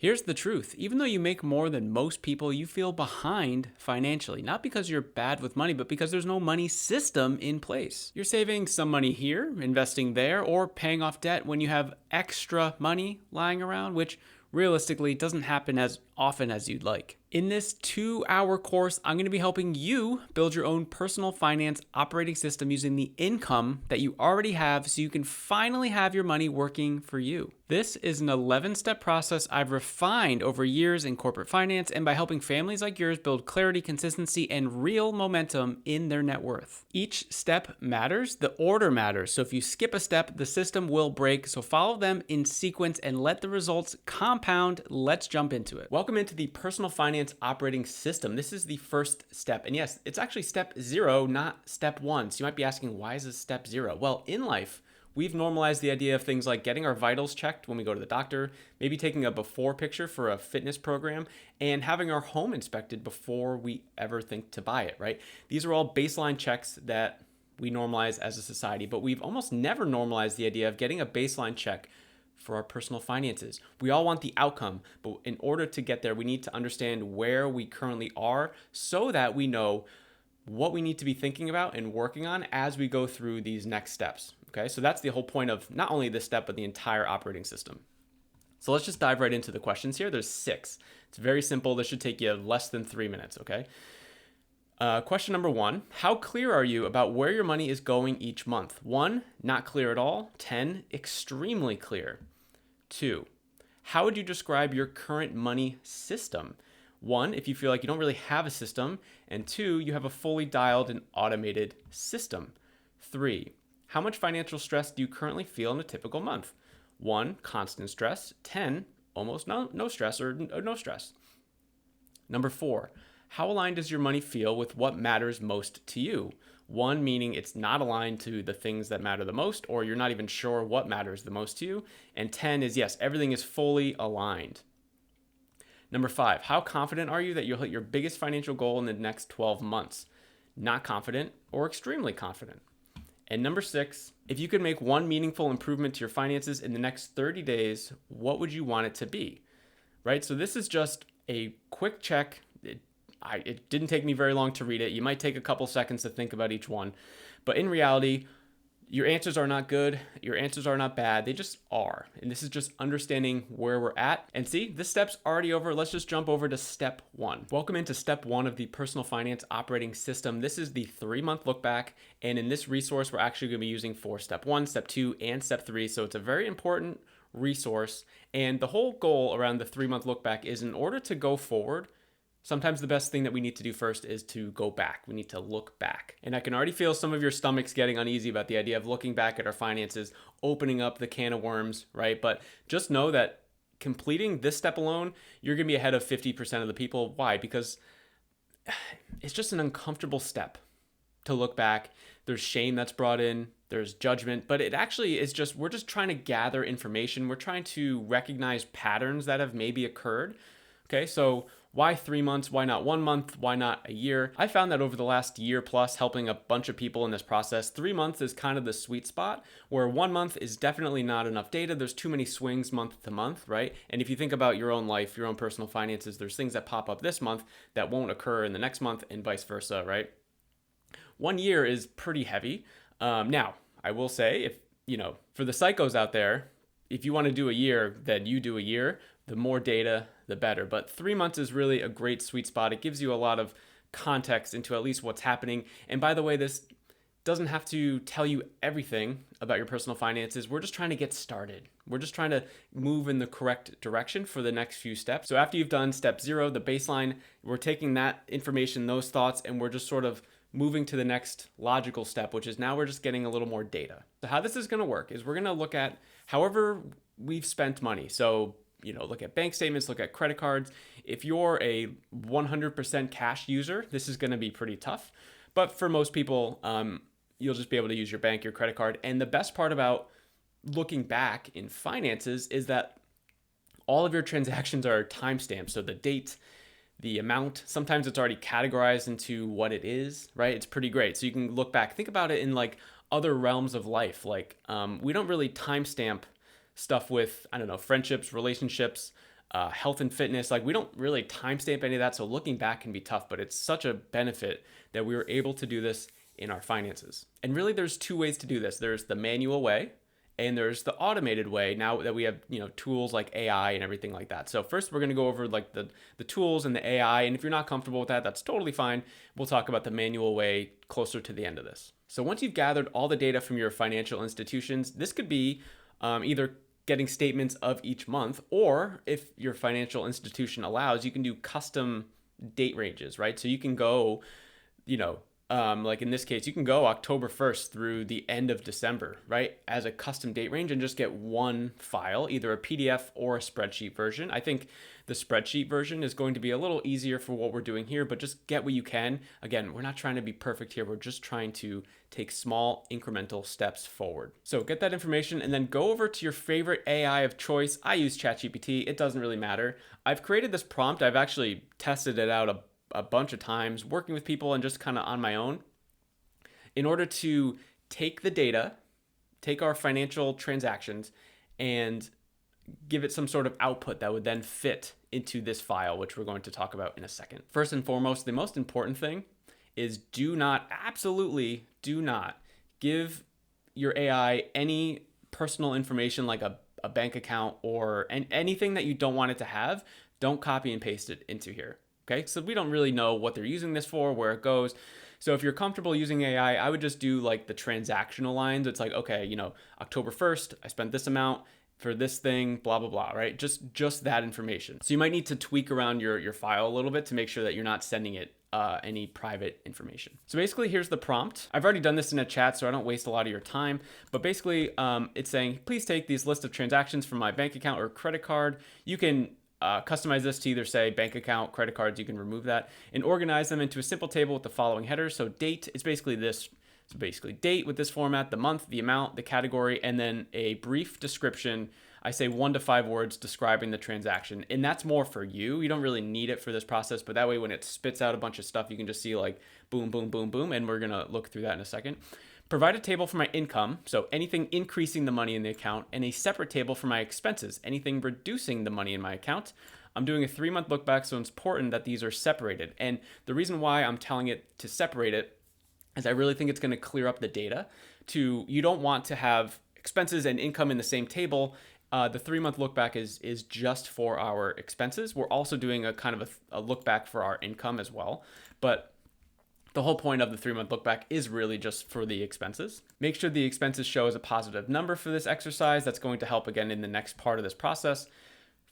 Here's the truth. Even though you make more than most people, you feel behind financially. Not because you're bad with money, but because there's no money system in place. You're saving some money here, investing there, or paying off debt when you have extra money lying around, which realistically doesn't happen as often as you'd like. In this 2-hour course, I'm going to be helping you build your own personal finance operating system using the income that you already have so you can finally have your money working for you. This is an 11-step process I've refined over years in corporate finance and by helping families like yours build clarity, consistency, and real momentum in their net worth. Each step matters, the order matters. So if you skip a step, the system will break. So follow them in sequence and let the results compound. Let's jump into it. Welcome into the personal finance operating system. This is the first step. And yes, it's actually step 0, not step 1. So you might be asking, why is this step 0? Well, in life, we've normalized the idea of things like getting our vitals checked when we go to the doctor, maybe taking a before picture for a fitness program, and having our home inspected before we ever think to buy it, right? These are all baseline checks that we normalize as a society, but we've almost never normalized the idea of getting a baseline check for our personal finances. We all want the outcome, but in order to get there, we need to understand where we currently are so that we know what we need to be thinking about and working on as we go through these next steps. Okay, so that's the whole point of not only this step, but the entire operating system. So let's just dive right into the questions here. There's 6. It's very simple. This should take you less than 3 minutes, okay? Question number 1, how clear are you about where your money is going each month? 1, not clear at all. 10, extremely clear. 2, how would you describe your current money system? 1, if you feel like you don't really have a system, and 2, you have a fully dialed and automated system. 3, how much financial stress do you currently feel in a typical month? 1, constant stress. 10, almost no stress or no stress. Number 4, how aligned does your money feel with what matters most to you? 1, meaning it's not aligned to the things that matter the most, or you're not even sure what matters the most to you. And 10 is yes, everything is fully aligned. Number 5, how confident are you that you'll hit your biggest financial goal in the next 12 months? Not confident or extremely confident. And number 6, if you could make one meaningful improvement to your finances in the next 30 days, what would you want it to be? Right? So this is just a quick check. It didn't take me very long to read it. You might take a couple seconds to think about each one. But in reality, your answers are not good. Your answers are not bad. They just are. And this is just understanding where we're at. And see, this step's already over. Let's just jump over to step 1. Welcome into step 1 of the personal finance operating system. This is the 3-month look back. And in this resource, we're actually going to be using for step 1, step 2, and step 3. So it's a very important resource. And the whole goal around the 3-month look back is in order to go forward, sometimes the best thing that we need to do first is to go back. We need to look back. And I can already feel some of your stomachs getting uneasy about the idea of looking back at our finances, opening up the can of worms, right? But just know that completing this step alone, you're going to be ahead of 50% of the people. Why? Because it's just an uncomfortable step to look back. There's shame that's brought in, there's judgment, but it actually is just, we're just trying to gather information. We're trying to recognize patterns that have maybe occurred. Okay, so why 3 months? Why not 1 month? Why not a year? I found that over the last year plus helping a bunch of people in this process, 3 months is kind of the sweet spot where 1 month is definitely not enough data. There's too many swings month to month, right? And if you think about your own life, your own personal finances, there's things that pop up this month that won't occur in the next month and vice versa, right? 1 year is pretty heavy. Now, I will say, if for the psychos out there, if you want to do a year, then you do a year. The more data, the better. But 3 months is really a great sweet spot. It gives you a lot of context into at least what's happening. And by the way, this doesn't have to tell you everything about your personal finances. We're just trying to get started. We're just trying to move in the correct direction for the next few steps. So after you've done step 0, the baseline, we're taking that information, those thoughts, and we're just sort of moving to the next logical step, which is now we're just getting a little more data. So how this is going to work is we're going to look at however we've spent money. So look at bank statements, look at credit cards. If you're a 100% cash user, this is going to be pretty tough. But for most people, you'll just be able to use your bank, your credit card. And the best part about looking back in finances is that all of your transactions are timestamped. So the date, the amount, sometimes it's already categorized into what it is, right? It's pretty great. So you can look back, think about it in like other realms of life. Like we don't really timestamp stuff with, friendships, relationships. health and fitness. Like we don't really timestamp any of that. So looking back can be tough, but it's such a benefit that we were able to do this in our finances. And really there's two ways to do this. There's the manual way and there's the automated way now that we have, tools like AI and everything like that. So first we're going to go over like the tools and the AI. And if you're not comfortable with that, that's totally fine. We'll talk about the manual way closer to the end of this. So once you've gathered all the data from your financial institutions, this could be either getting statements of each month, or if your financial institution allows, you can do custom date ranges, right? So you can go, like in this case, you can go October 1st through the end of December, right? As a custom date range and just get one file, either a PDF or a spreadsheet version. I think the spreadsheet version is going to be a little easier for what we're doing here, but just get what you can. Again, we're not trying to be perfect here. We're just trying to take small incremental steps forward. So get that information and then go over to your favorite AI of choice. I use ChatGPT. It doesn't really matter. I've created this prompt. I've actually tested it out a bunch of times working with people and just kind of on my own in order to take the data, take our financial transactions and give it some sort of output that would then fit into this file, which we're going to talk about in a second. First and foremost, the most important thing is absolutely do not give your AI any personal information like a bank account or anything that you don't want it to have. Don't copy and paste it into here. Okay, so we don't really know what they're using this for, where it goes. So if you're comfortable using AI, I would just do like the transactional lines. It's like, okay, October 1st, I spent this amount for this thing, blah, blah, blah, right? Just that information. So you might need to tweak around your file a little bit to make sure that you're not sending it any private information. So basically here's the prompt. I've already done this in a chat, so I don't waste a lot of your time, but basically it's saying, please take these list of transactions from my bank account or credit card. You can customize this to either say bank account, credit cards, you can remove that, and organize them into a simple table with the following headers. So date, it's basically this. So basically date with this format, the month, the amount, the category, and then a brief description. I say 1 to 5 words describing the transaction. And that's more for you. You don't really need it for this process, but that way when it spits out a bunch of stuff, you can just see like boom, boom, boom, boom. And we're going to look through that in a second. Provide a table for my income, so anything increasing the money in the account, and a separate table for my expenses, anything reducing the money in my account. I'm doing a 3-month look back, so it's important that these are separated. And the reason why I'm telling it to separate it is I really think it's going to clear up the data. You don't want to have expenses and income in the same table. The 3-month look back is just for our expenses. We're also doing a kind of a look back for our income as well, but the whole point of the 3-month look back is really just for the expenses. Make sure the expenses show as a positive number for this exercise. That's going to help again in the next part of this process.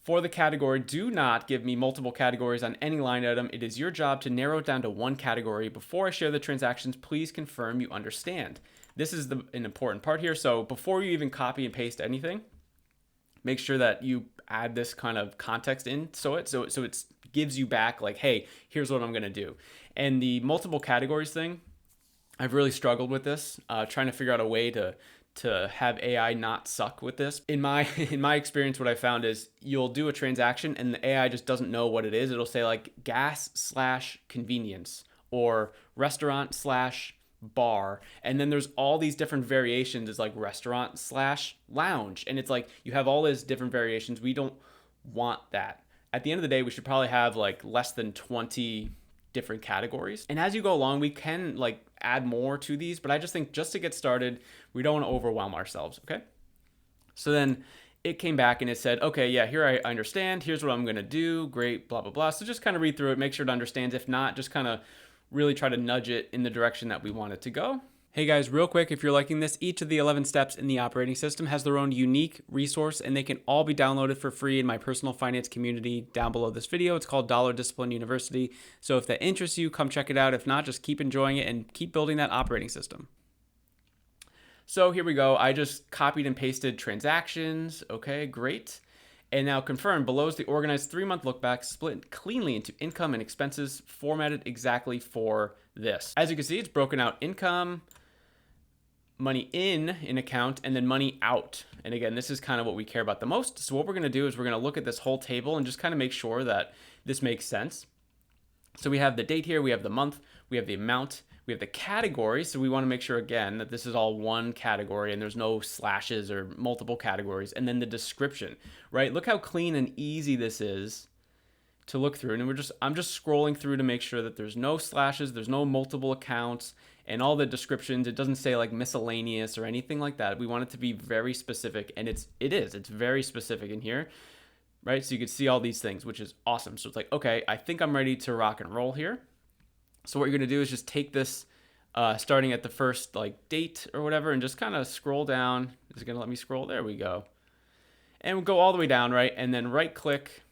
For the category, do not give me multiple categories on any line item. It is your job to narrow it down to one category. Before I share the transactions, please confirm you understand. This is an important part here. So before you even copy and paste anything, make sure that you add this kind of context in so it gives you back like, hey, here's what I'm going to do. And the multiple categories thing, I've really struggled with this, trying to figure out a way to have AI not suck with this. In my experience, what I found is you'll do a transaction and the AI just doesn't know what it is. It'll say like gas/convenience or restaurant/bar. And then there's all these different variations. It's like restaurant/lounge. And it's like you have all these different variations. We don't want that. At the end of the day, we should probably have like less than 20 different categories. And as you go along, we can like add more to these, but I just think just to get started, we don't want to overwhelm ourselves, okay? So then it came back and it said, okay, yeah, here I understand. Here's what I'm going to do. Great, blah, blah, blah. So just kind of read through it, make sure it understands. If not, just kind of really try to nudge it in the direction that we want it to go. Hey guys, real quick, if you're liking this, each of the 11 steps in the operating system has their own unique resource, and they can all be downloaded for free in my personal finance community down below this video. It's called Dollar Discipline University. So if that interests you, come check it out. If not, just keep enjoying it and keep building that operating system. So here we go. I just copied and pasted transactions. Okay, great. And now confirm, below is the organized 3-month look back, split cleanly into income and expenses, formatted exactly for this. As you can see, it's broken out income, money in an account, and then money out. And again, this is kind of what we care about the most. So what we're going to do is we're going to look at this whole table and just kind of make sure that this makes sense. So we have the date here, we have the month, we have the amount, We have the category, so we want to make sure again that this is all one category and there's no slashes or multiple categories. And then the description, right? Look how clean and easy this is to look through. And I'm just scrolling through to make sure that there's no slashes, there's no multiple accounts, and all the descriptions. It doesn't say like miscellaneous or anything like that. We want it to be very specific, and it's very specific in here, right? So you can see all these things, which is awesome. So it's like, okay, I think I'm ready to rock and roll here. So what you're going to do is just take this starting at the first like date or whatever and just kind of scroll down. It's going to let me scroll. There we go. And we'll go all the way down, right? And then right click,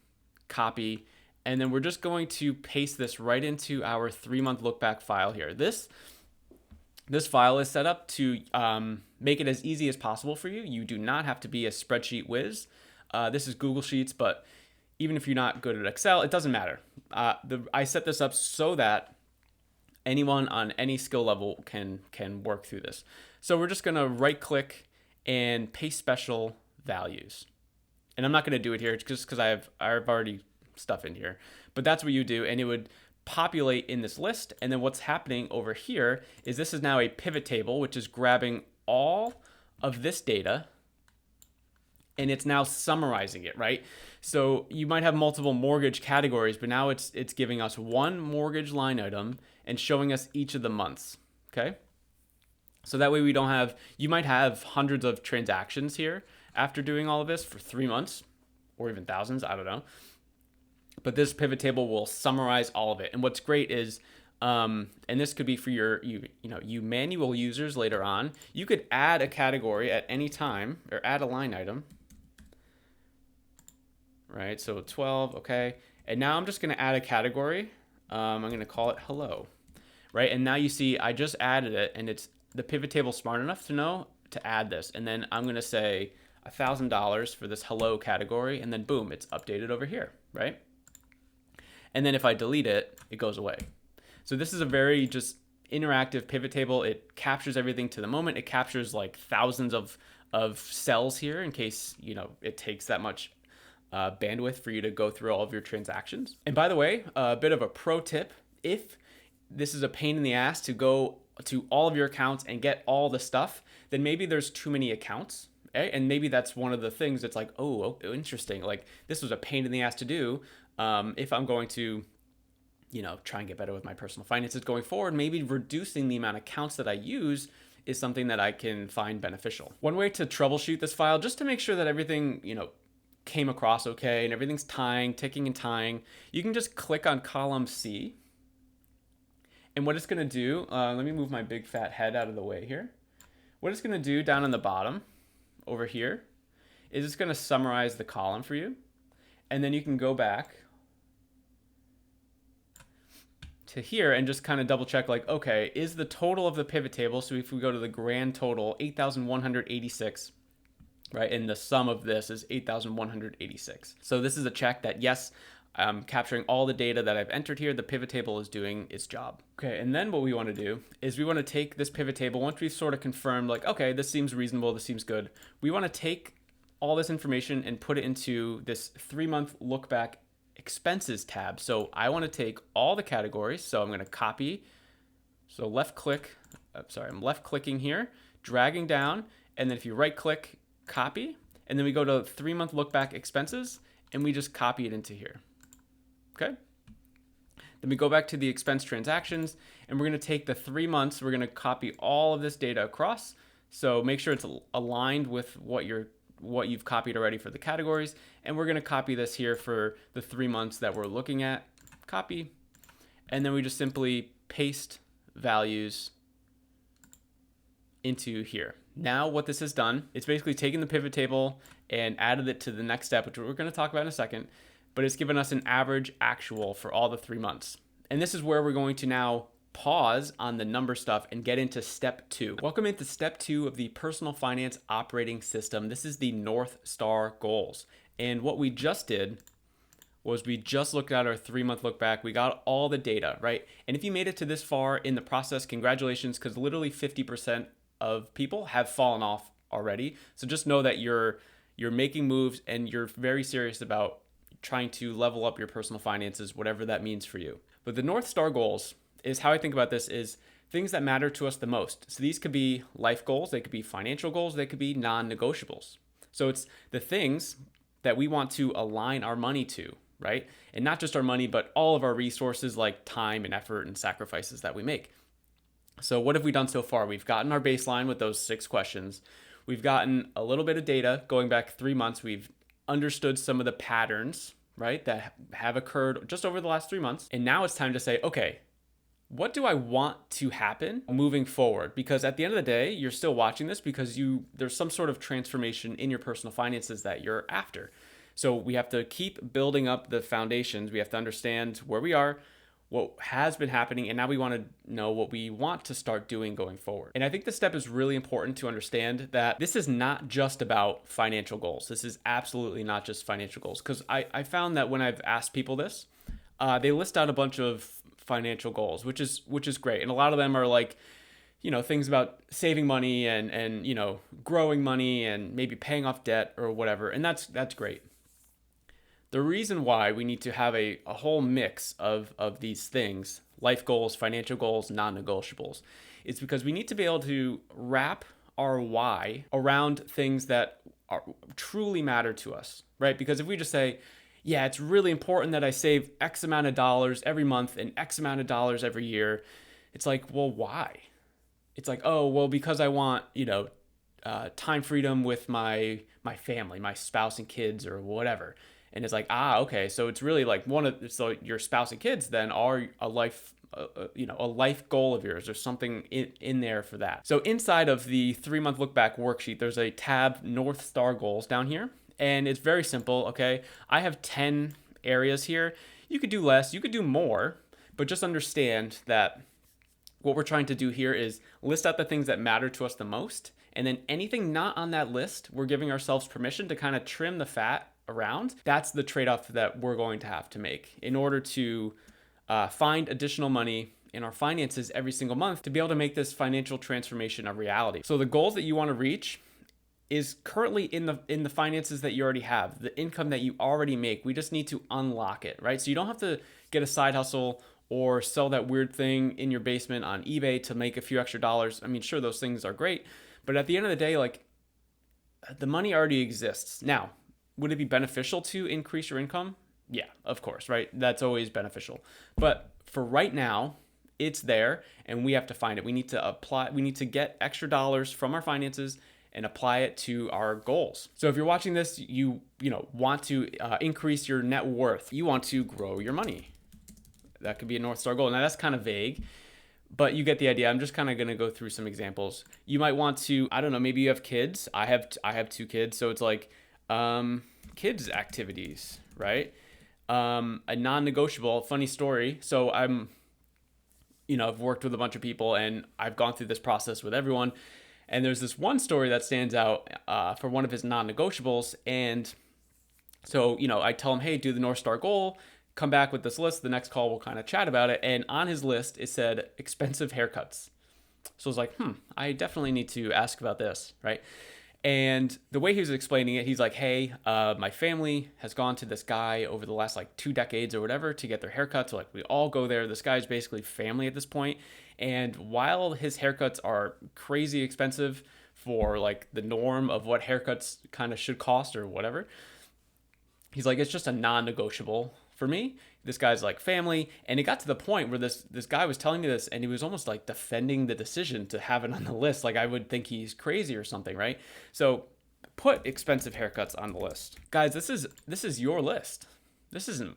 copy. And then we're just going to paste this right into our 3-month look back file here. This file is set up to make it as easy as possible for you. You do not have to be a spreadsheet whiz. This is Google Sheets, but even if you're not good at Excel, it doesn't matter. I set this up so that anyone on any skill level can work through this. So we're just gonna right click and paste special values. And I'm not gonna do it here just because I've already stuff in here, but that's what you do, and it would populate in this list. And then what's happening over here is this is now a pivot table, which is grabbing all of this data and it's now summarizing it, right? So you might have multiple mortgage categories, but now it's giving us one mortgage line item and showing us each of the months, okay? So that way we don't have, you might have hundreds of transactions here after doing all of this for 3 months or even thousands, I don't know. But this pivot table will summarize all of it. And what's great is, and this could be for you manual users later on, you could add a category at any time or add a line item, right? So 12, okay. And now I'm just gonna add a category. I'm gonna call it hello, right? And now you see I just added it, and it's the pivot table smart enough to know to add this. And then I'm gonna say $1,000 for this hello category, and then boom, it's updated over here, right? And then if I delete it, it goes away. So this is a very just interactive pivot table. It captures everything to the moment. It captures like thousands of cells here in case, it takes that much bandwidth for you to go through all of your transactions. And by the way, a bit of a pro tip, if this is a pain in the ass to go to all of your accounts and get all the stuff, then maybe there's too many accounts. Okay? And maybe that's one of the things that's like, oh, interesting. Like this was a pain in the ass to do. If I'm going to, try and get better with my personal finances going forward, maybe reducing the amount of accounts that I use is something that I can find beneficial. One way to troubleshoot this file, just to make sure that everything, came across okay and everything's ticking and tying, you can just click on column C. And what it's going to do, let me move my big fat head out of the way here. What it's going to do down on the bottom over here is it's going to summarize the column for you. And then you can go back to here and just kind of double check like, okay, is the total of the pivot table, so if we go to the grand total, 8,186, right? And the sum of this is 8,186. So this is a check that, yes, I'm capturing all the data that I've entered here. The pivot table is doing its job. Okay, and then what we want to do is we want to take this pivot table, once we've sort of confirmed like, okay, this seems reasonable, this seems good, we want to take all this information and put it into this 3-month look back expenses tab. So I want to take all the categories. So I'm going to copy. So I'm left clicking here, dragging down. And then if you right click, copy, and then we go to 3-month look back expenses and we just copy it into here. Okay. Then we go back to the expense transactions and we're going to take the 3 months. We're going to copy all of this data across. So make sure it's aligned with what you've copied already for the categories. And we're going to copy this here for the 3 months that we're looking at. Copy. And then we just simply paste values into here. Now what this has done, it's basically taken the pivot table and added it to the next step, which we're going to talk about in a second, but it's given us an average actual for all the 3 months. And this is where we're going to now pause on the number stuff and get into step 2. Welcome into step 2 of the personal finance operating system. This is the North Star goals. And what we just did was we just looked at our 3-month look back. We got all the data, right? And if you made it to this far in the process, congratulations, because literally 50% of people have fallen off already. So just know that you're making moves and you're very serious about trying to level up your personal finances, whatever that means for you. But the North Star goals is how I think about this is things that matter to us the most. So these could be life goals, they could be financial goals, they could be non-negotiables. So it's the things that we want to align our money to, right? And not just our money, but all of our resources like time and effort and sacrifices that we make. So what have we done so far? We've gotten our baseline with those 6 questions. We've gotten a little bit of data going back 3 months. We've understood some of the patterns, right, that have occurred just over the last 3 months. And now it's time to say, okay, what do I want to happen moving forward? Because at the end of the day, you're still watching this because there's some sort of transformation in your personal finances that you're after. So we have to keep building up the foundations. We have to understand where we are, what has been happening, and now we want to know what we want to start doing going forward. And I think this step is really important to understand that this is not just about financial goals. This is absolutely not just financial goals. Because I found that when I've asked people this, they list out a bunch of financial goals, which is great. And a lot of them are like, things about saving money and growing money and maybe paying off debt or whatever. And that's great. The reason why we need to have a whole mix of these things, life goals, financial goals, non-negotiables, is because we need to be able to wrap our why around things that truly matter to us, right? Because if we just say, yeah, it's really important that I save X amount of dollars every month and X amount of dollars every year, it's like, well, why? It's like, oh, well, because I want, time freedom with my family, my spouse and kids or whatever. And it's like, okay, so it's really like so your spouse and kids then are a life goal of yours. There's something in there for that. So inside of the 3-month look back worksheet, there's a tab, northstar goals, down here. And it's very simple, okay? I have 10 areas here. You could do less, you could do more, but just understand that what we're trying to do here is list out the things that matter to us the most. And then anything not on that list, we're giving ourselves permission to kind of trim the fat around. That's the trade-off that we're going to have to make in order to find additional money in our finances every single month to be able to make this financial transformation a reality. So the goals that you want to reach is currently in the finances that you already have, the income that you already make. We just need to unlock it, right? So you don't have to get a side hustle or sell that weird thing in your basement on eBay to make a few extra dollars. I mean, sure, those things are great, but at the end of the day, like, the money already exists. Now, would it be beneficial to increase your income? Yeah, of course, right? That's always beneficial. But for right now, it's there and we have to find it. We need to get extra dollars from our finances and apply it to our goals. So if you're watching this, you want to increase your net worth. You want to grow your money. That could be a North Star goal. Now that's kind of vague, but you get the idea. I'm just kind of going to go through some examples. You might want to, I don't know, maybe you have kids. I have 2 kids. So it's like kids activities, right? A non-negotiable, funny story. So I've worked with a bunch of people and I've gone through this process with everyone. And there's this one story that stands out for one of his non-negotiables. And so, I tell him, hey, do the North Star goal, come back with this list. The next call, we'll kind of chat about it. And on his list, it said expensive haircuts. So I was like, I definitely need to ask about this, right? And the way he was explaining it, he's like, hey, my family has gone to this guy over the last 2 decades or whatever to get their haircuts. So we all go there. This guy's basically family at this point. And while his haircuts are crazy expensive for the norm of what haircuts kind of should cost or whatever, he's like, it's just a non-negotiable for me. This guy's family. And it got to the point where this guy was telling me this and he was almost defending the decision to have it on the list. I would think he's crazy or something, right? So put expensive haircuts on the list. Guys, this is your list. This isn't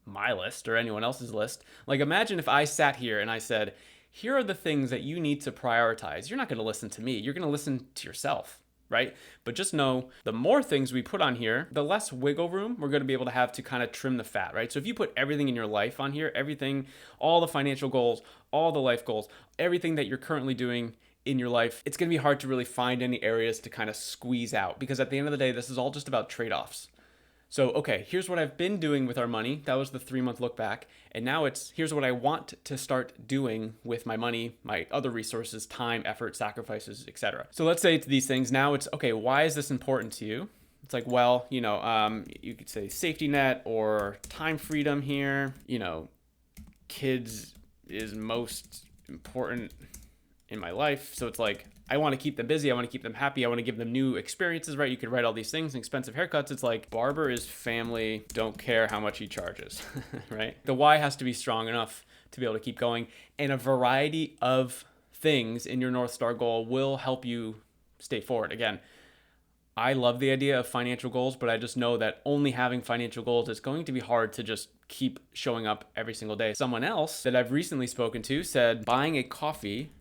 my list or anyone else's list. Imagine if I sat here and I said, here are the things that you need to prioritize. You're not going to listen to me. You're going to listen to yourself, right? But just know the more things we put on here, the less wiggle room we're going to be able to have to kind of trim the fat, right? So if you put everything in your life on here, everything, all the financial goals, all the life goals, everything that you're currently doing in your life, it's going to be hard to really find any areas to kind of squeeze out because at the end of the day, this is all just about trade-offs. So, okay, here's what I've been doing with our money. That was the 3-month look back. And now here's what I want to start doing with my money, my other resources, time, effort, sacrifices, etc. So let's say it's these things. Now it's, okay, why is this important to you? It's like, well, you could say safety net or time freedom here. Kids is most important in my life. So it's like, I want to keep them busy. I want to keep them happy. I want to give them new experiences, right? You could write all these things, expensive haircuts. It's like, barber is family. Don't care how much he charges, right? The why has to be strong enough to be able to keep going. And a variety of things in your North Star goal will help you stay forward. Again, I love the idea of financial goals, but I just know that only having financial goals is going to be hard to just keep showing up every single day. Someone else that I've recently spoken to said buying a coffee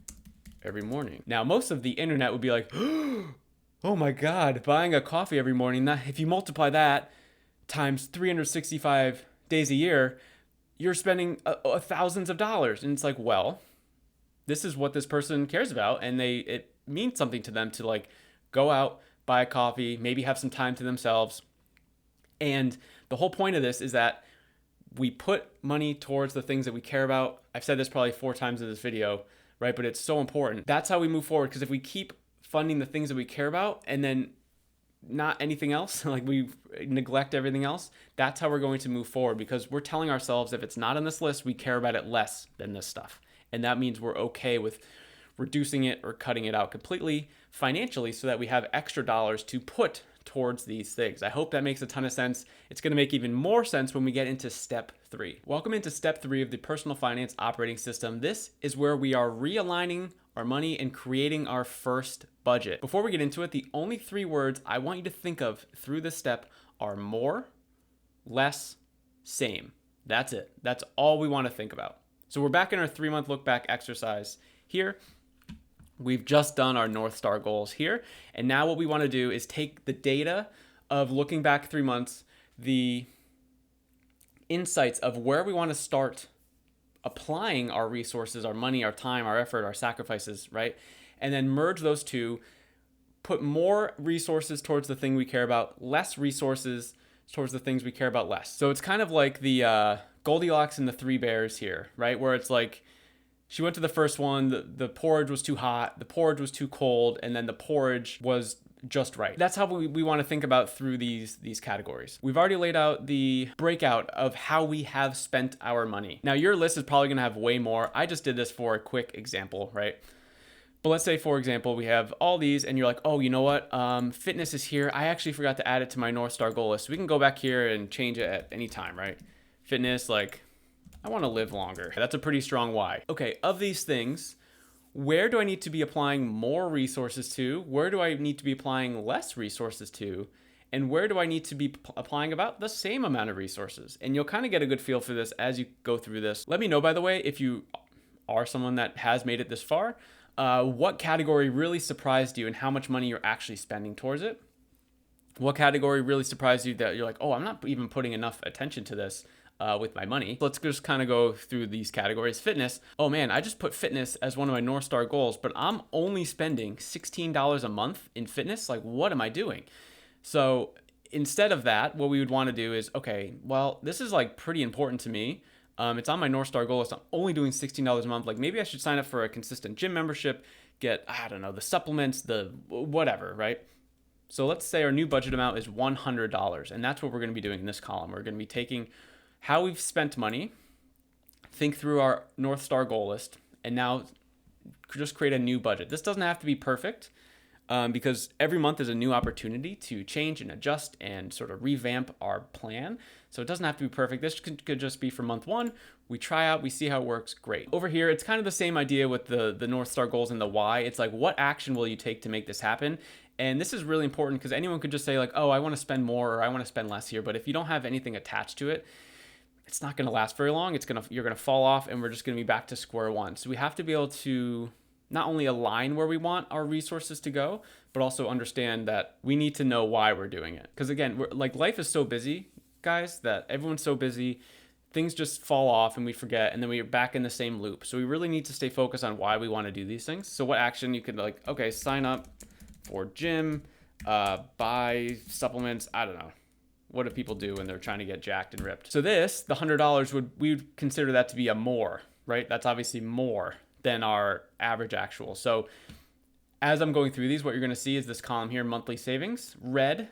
every morning. Now, most of the internet would be like, oh my God, buying a coffee every morning. If you multiply that times 365 days a year, you're spending thousands of dollars. And it's like, well, this is what this person cares about. And it means something to them to like go out, buy a coffee, maybe have some time to themselves. And the whole point of this is that we put money towards the things that we care about. I've said this probably 4 times in this video, right? But it's so important. That's how we move forward. Because if we keep funding the things that we care about and then not anything else, like we neglect everything else, that's how we're going to move forward. Because we're telling ourselves if it's not on this list, we care about it less than this stuff. And that means we're okay with reducing it or cutting it out completely financially so that we have extra dollars to put towards these things. I hope that makes a ton of sense. It's going to make even more sense when we get into step 3. Welcome into step 3 of the personal finance operating system. This is where we are realigning our money and creating our first budget. Before we get into it, the only 3 words I want you to think of through this step are more, less, same. That's it. That's all we want to think about. So we're back in our 3-month look back exercise here. We've just done our North Star goals here. And now what we want to do is take the data of looking back 3 months, the insights of where we want to start applying our resources, our money, our time, our effort, our sacrifices, right? And then merge those two, put more resources towards the thing we care about, less resources towards the things we care about less. So it's kind of like the Goldilocks and the 3 bears here, right? Where it's like, she went to the first one, the porridge was too hot, the porridge was too cold, and then the porridge was just right. That's how we want to think about through these categories. We've already laid out the breakout of how we have spent our money. Now, your list is probably going to have way more. I just did this for a quick example, right? But let's say, for example, we have all these, and you're like, oh, you know what? Fitness is here. I actually forgot to add it to my North Star goal list. So we can go back here and change it at any time, right? Fitness, like, I want to live longer. That's a pretty strong why. Okay, of these things, where do I need to be applying more resources to? Where do I need to be applying less resources to? And where do I need to be applying about the same amount of resources? And you'll kind of get a good feel for this as you go through this. Let me know, by the way, if you are someone that has made it this far, what category really surprised you and how much money you're actually spending towards it? What category really surprised you that you're like, oh, I'm not even putting enough attention to this with my money? Let's just kind of go through these categories. Fitness. Oh man, I just put fitness as one of my North Star goals, but I'm only spending $16 a month in fitness. Like, what am I doing? So instead of that, what we would want to do is, okay, well, this is like pretty important to me. It's on my North Star goal list. I'm only doing $16 a month. Like, maybe I should sign up for a consistent gym membership, get, I don't know, the supplements, the whatever, right? So let's say our new budget amount is $100, and that's what we're going to be doing in this column. We're going to be taking how we've spent money, think through our North Star goal list, and now just create a new budget. This doesn't have to be perfect because every month is a new opportunity to change and adjust and sort of revamp our plan. So it doesn't have to be perfect. This could just be for month 1. We try out, we see how it works, great. Over here, it's kind of the same idea with the North Star goals and the why. It's like, what action will you take to make this happen? And this is really important because anyone could just say like, oh, I want to spend more or I want to spend less here. But if you don't have anything attached to it, it's not going to last very long. You're going to fall off and we're just going to be back to square one. So we have to be able to not only align where we want our resources to go, but also understand that we need to know why we're doing it. Because again, life is so busy, guys, that everyone's so busy, things just fall off and we forget, and then we're back in the same loop. So we really need to stay focused on why we want to do these things. So what action you could like, okay, sign up for gym, buy supplements, I don't know. What do people do when they're trying to get jacked and ripped? So this, the $100, we would consider that to be a more, right? That's obviously more than our average actual. So as I'm going through these, what you're going to see is this column here, monthly savings. Red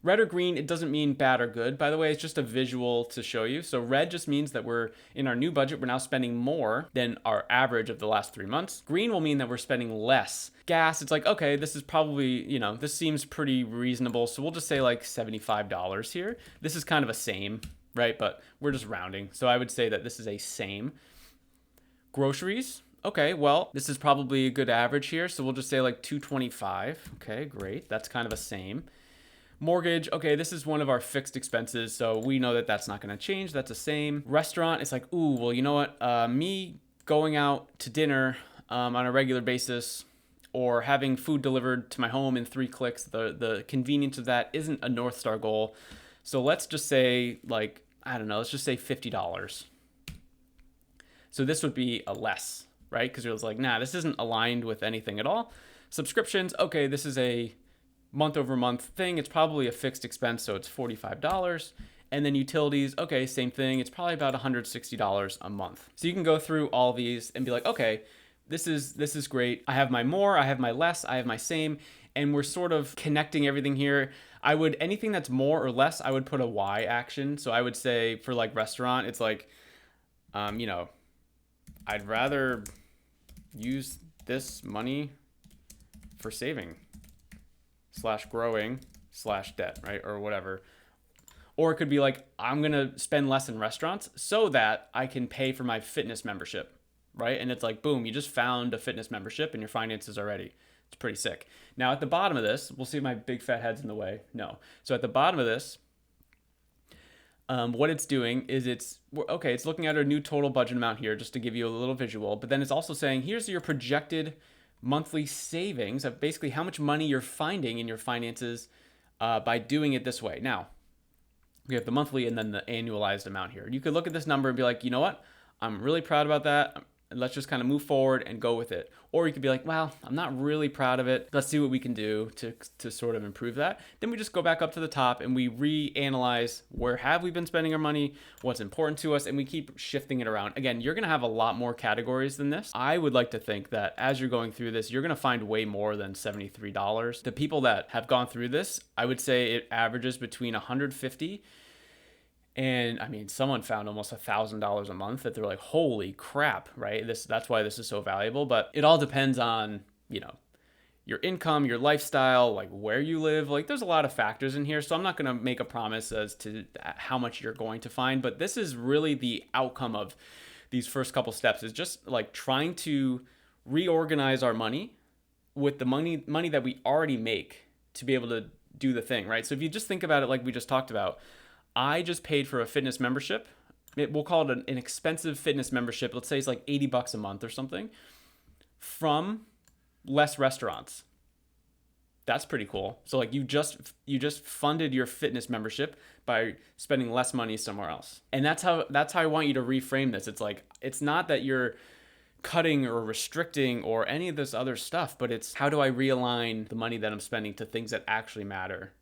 Red or green, it doesn't mean bad or good. By the way, it's just a visual to show you. So red just means that we're in our new budget, we're now spending more than our average of the last 3 months. Green will mean that we're spending less. Gas, it's like, okay, this is probably, this seems pretty reasonable. So we'll just say like $75 here. This is kind of a same, right? But we're just rounding. So I would say that this is a same. Groceries, okay, well, this is probably a good average here. So we'll just say like $225. Okay, great. That's kind of a same. Mortgage, okay, this is one of our fixed expenses, so we know that that's not going to change. That's the same. Restaurant, it's like, ooh, well, you know what? Me going out to dinner on a regular basis or having food delivered to my home in 3 clicks, the convenience of that isn't a North Star goal. So let's just say, like, I don't know, let's just say $50. So this would be a less, right? Because it was like, nah, this isn't aligned with anything at all. Subscriptions, okay, this is a month over month thing. It's probably a fixed expense, so it's $45. And then utilities, okay, same thing. It's probably about $160 a month. So you can go through all these and be like, okay, this is great. I have my more, I have my less, I have my same, and we're sort of connecting everything here. Anything that's more or less, I would put a Y action. So I would say for like restaurant, it's like, I'd rather use this money for saving / growing / debt, right? Or whatever. Or it could be like, I'm going to spend less in restaurants so that I can pay for my fitness membership, right? And it's like, boom, you just found a fitness membership and your finances are ready. It's pretty sick. Now at the bottom of this, we'll see if my big fat head's in the way. No. So at the bottom of this, what it's doing is it's looking at our new total budget amount here just to give you a little visual, but then it's also saying, here's your projected monthly savings of basically how much money you're finding in your finances by doing it this way. Now, we have the monthly and then the annualized amount here. You could look at this number and be like, you know what? I'm really proud about that. Let's just kind of move forward and go with it. Or you could be like, well, I'm not really proud of it. Let's see what we can do to sort of improve that. Then we just go back up to the top and we reanalyze where have we been spending our money, what's important to us, and we keep shifting it around. Again, you're going to have a lot more categories than this. I would like to think that as you're going through this, you're going to find way more than $73. The people that have gone through this, I would say it averages between $150 and I mean, someone found almost $1,000 a month that they're like, holy crap, right? That's why this is so valuable. But it all depends on, your income, your lifestyle, like where you live. Like there's a lot of factors in here. So I'm not going to make a promise as to how much you're going to find. But this is really the outcome of these first couple steps, is just like trying to reorganize our money with the money that we already make to be able to do the thing, right? So if you just think about it like we just talked about, I just paid for a fitness membership. We'll call it an expensive fitness membership. Let's say it's like $80 a month or something from less restaurants. That's pretty cool. So like you just funded your fitness membership by spending less money somewhere else. And that's how I want you to reframe this. It's like, it's not that you're cutting or restricting or any of this other stuff, but it's how do I realign the money that I'm spending to things that actually matter?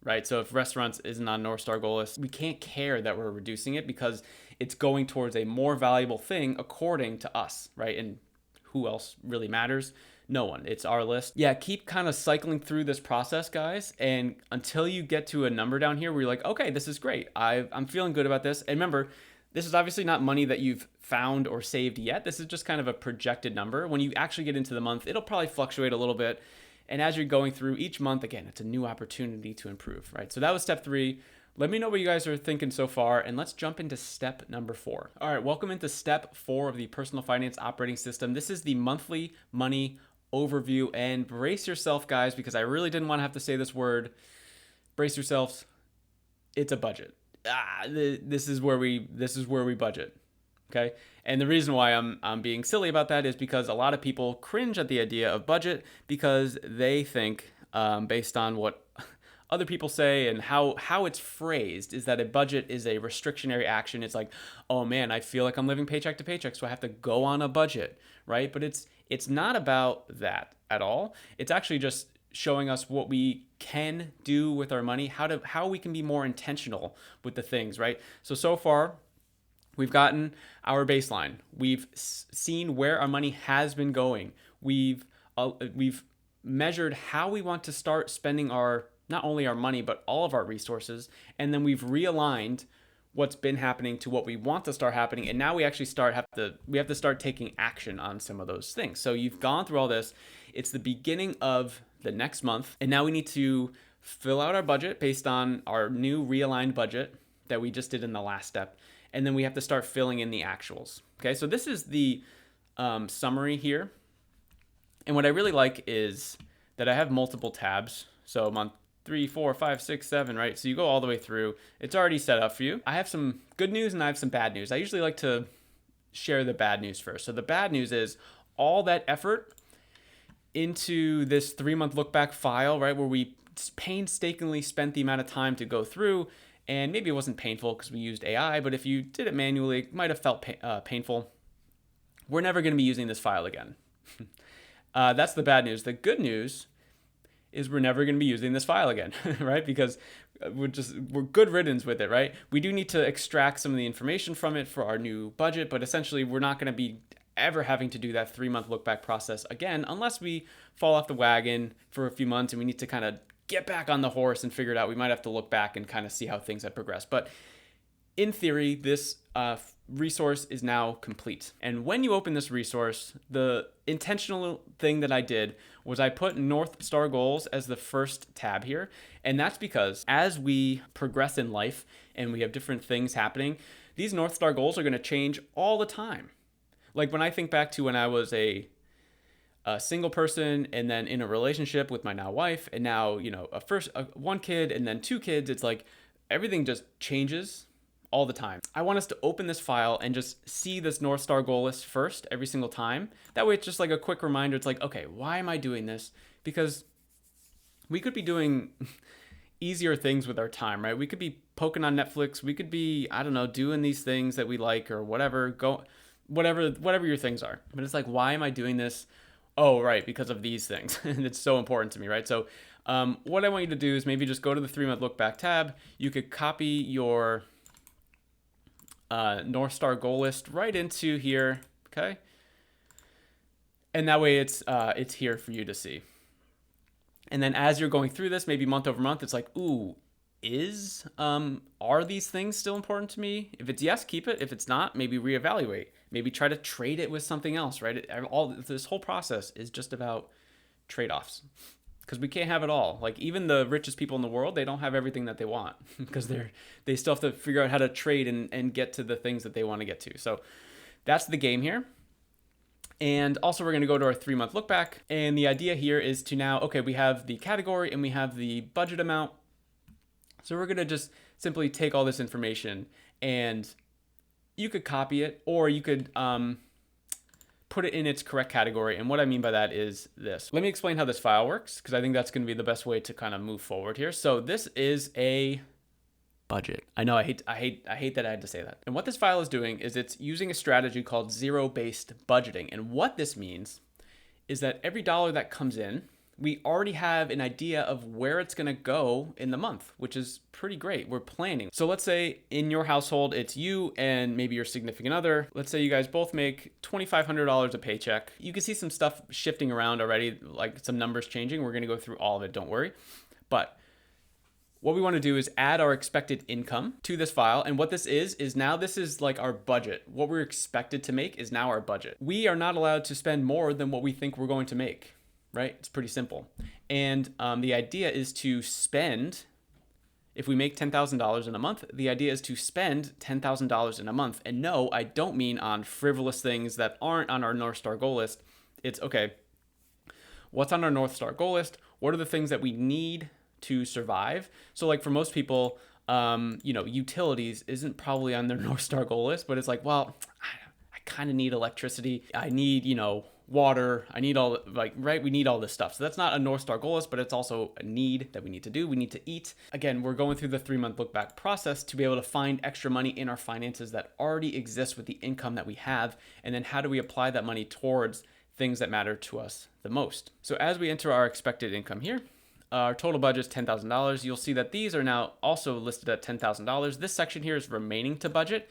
Right? So if restaurants isn't on North Star goal list, we can't care that we're reducing it because it's going towards a more valuable thing according to us, right? And who else really matters? No one. It's our list. Yeah, keep kind of cycling through this process, guys. And until you get to a number down here where you're like, okay, this is great. I'm feeling good about this. And remember, this is obviously not money that you've found or saved yet. This is just kind of a projected number. When you actually get into the month, it'll probably fluctuate a little bit. And as you're going through each month, again, it's a new opportunity to improve, right? So that was step 3. Let me know what you guys are thinking so far, and let's jump into step number 4. All right, welcome into step 4 of the personal finance operating system. This is the monthly money overview, and brace yourself, guys, because I really didn't want to have to say this word. Brace yourselves. It's a budget. This is where we budget. Okay. And the reason why I'm being silly about that is because a lot of people cringe at the idea of budget because they think, based on what other people say and how it's phrased, is that a budget is a restrictionary action. It's like, oh man, I feel like I'm living paycheck to paycheck, so I have to go on a budget, right? But it's not about that at all. It's actually just showing us what we can do with our money, how we can be more intentional with the things, right? So far, we've gotten our baseline. We've seen where our money has been going. We've measured how we want to start spending our not only our money, but all of our resources. And then we've realigned what's been happening to what we want to start happening. And now we actually we have to start taking action on some of those things. So you've gone through all this. It's the beginning of the next month. And now we need to fill out our budget based on our new realigned budget that we just did in the last step. And then we have to start filling in the actuals. Okay, so this is the summary here. And what I really like is that I have multiple tabs. So I'm on 3, 4, 5, 6, 7, right? So you go all the way through. It's already set up for you. I have some good news and I have some bad news. I usually like to share the bad news first. So the bad news is all that effort into this 3-month look back file, right? Where we painstakingly spent the amount of time to go through, and maybe it wasn't painful because we used AI, but if you did it manually, it might have felt painful. We're never going to be using this file again. That's the bad news. The good news is we're never going to be using this file again, right? Because we're good riddance with it, right? We do need to extract some of the information from it for our new budget, but essentially we're not going to be ever having to do that 3-month look back process again, unless we fall off the wagon for a few months and we need to kind of get back on the horse and figure it out. We might have to look back and kind of see how things have progressed. But in theory, this resource is now complete. And when you open this resource, the intentional thing that I did was I put North Star goals as the first tab here. And that's because as we progress in life and we have different things happening, these North Star goals are going to change all the time. Like when I think back to when I was a single person and then in a relationship with my now wife, and now, one kid and then 2 kids, it's like everything just changes all the time. I want us to open this file and just see this North Star goal list first every single time. That way it's just like a quick reminder. It's like, okay, why am I doing this? Because we could be doing easier things with our time, right? We could be poking on Netflix. We could be, I don't know, doing these things that we like or whatever, whatever your things are. But it's like, why am I doing this? Oh, right, because of these things. And it's so important to me, right? So what I want you to do is maybe just go to the 3-month look back tab. You could copy your North Star goal list right into here, okay? And that way it's here for you to see. And then as you're going through this, maybe month over month, it's like, ooh, are these things still important to me? If it's yes, keep it. If it's not, maybe reevaluate. Maybe try to trade it with something else, right? This whole process is just about trade-offs, because we can't have it all. Like even the richest people in the world, they don't have everything that they want because they still have to figure out how to trade and get to the things that they want to get to. So that's the game here. And also we're going to go to our 3-month look back. And the idea here is to now, okay, we have the category and we have the budget amount. So we're going to just simply take all this information, and you could copy it or you could put it in its correct category. And what I mean by that is this. Let me explain how this file works, because I think that's going to be the best way to kind of move forward here. So this is a budget. I know I hate that I had to say that. And what this file is doing is it's using a strategy called zero-based budgeting. And what this means is that every dollar that comes in, we already have an idea of where it's going to go in the month, which is pretty great. We're planning. So let's say in your household, it's you and maybe your significant other. Let's say you guys both make $2,500 a paycheck. You can see some stuff shifting around already, like some numbers changing. We're going to go through all of it. Don't worry. But what we want to do is add our expected income to this file. And what this is now this is like our budget. What we're expected to make is now our budget. We are not allowed to spend more than what we think we're going to make. Right? It's pretty simple. And the idea is to spend, if we make $10,000 in a month, the idea is to spend $10,000 in a month. And no, I don't mean on frivolous things that aren't on our North Star goal list. It's, okay, what's on our North Star goal list? What are the things that we need to survive? So like for most people, utilities isn't probably on their North Star goal list, but it's like, well, I kind of need electricity. I need, water. I need all, right? We need all this stuff. So that's not a North Star goal list, but it's also a need that we need to do. We need to eat. Again, we're going through the 3-month look back process to be able to find extra money in our finances that already exist with the income that we have. And then how do we apply that money towards things that matter to us the most? So as we enter our expected income here, our total budget is $10,000. You'll see that these are now also listed at $10,000. This section here is remaining to budget,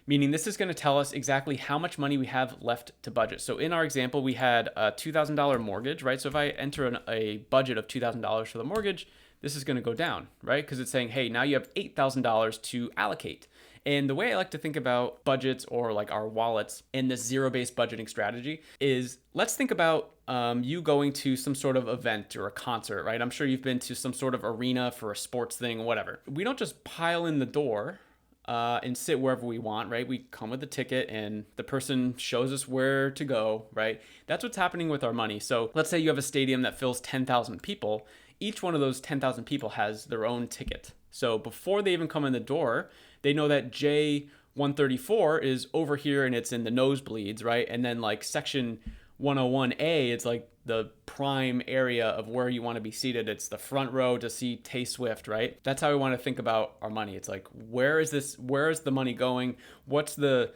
meaning this is going to tell us exactly how much money we have left to budget. So in our example, we had a $2,000 mortgage, right? So if I enter a budget of $2,000 for the mortgage, this is going to go down, right? Because it's saying, hey, now you have $8,000 to allocate. And the way I like to think about budgets or like our wallets in this zero-based budgeting strategy is, let's think about you going to some sort of event or a concert, right? I'm sure you've been to some sort of arena for a sports thing, whatever. We don't just pile in the door and sit wherever we want, right? We come with a ticket and the person shows us where to go, right? That's what's happening with our money. So let's say you have a stadium that fills 10,000 people. Each one of those 10,000 people has their own ticket. So before they even come in the door, they know that J134 is over here and it's in the nosebleeds, right? And then like section 101A, it's like the prime area of where you want to be seated. It's the front row to see Tay Swift, right? That's how we want to think about our money. It's like, where is the money going? Who are the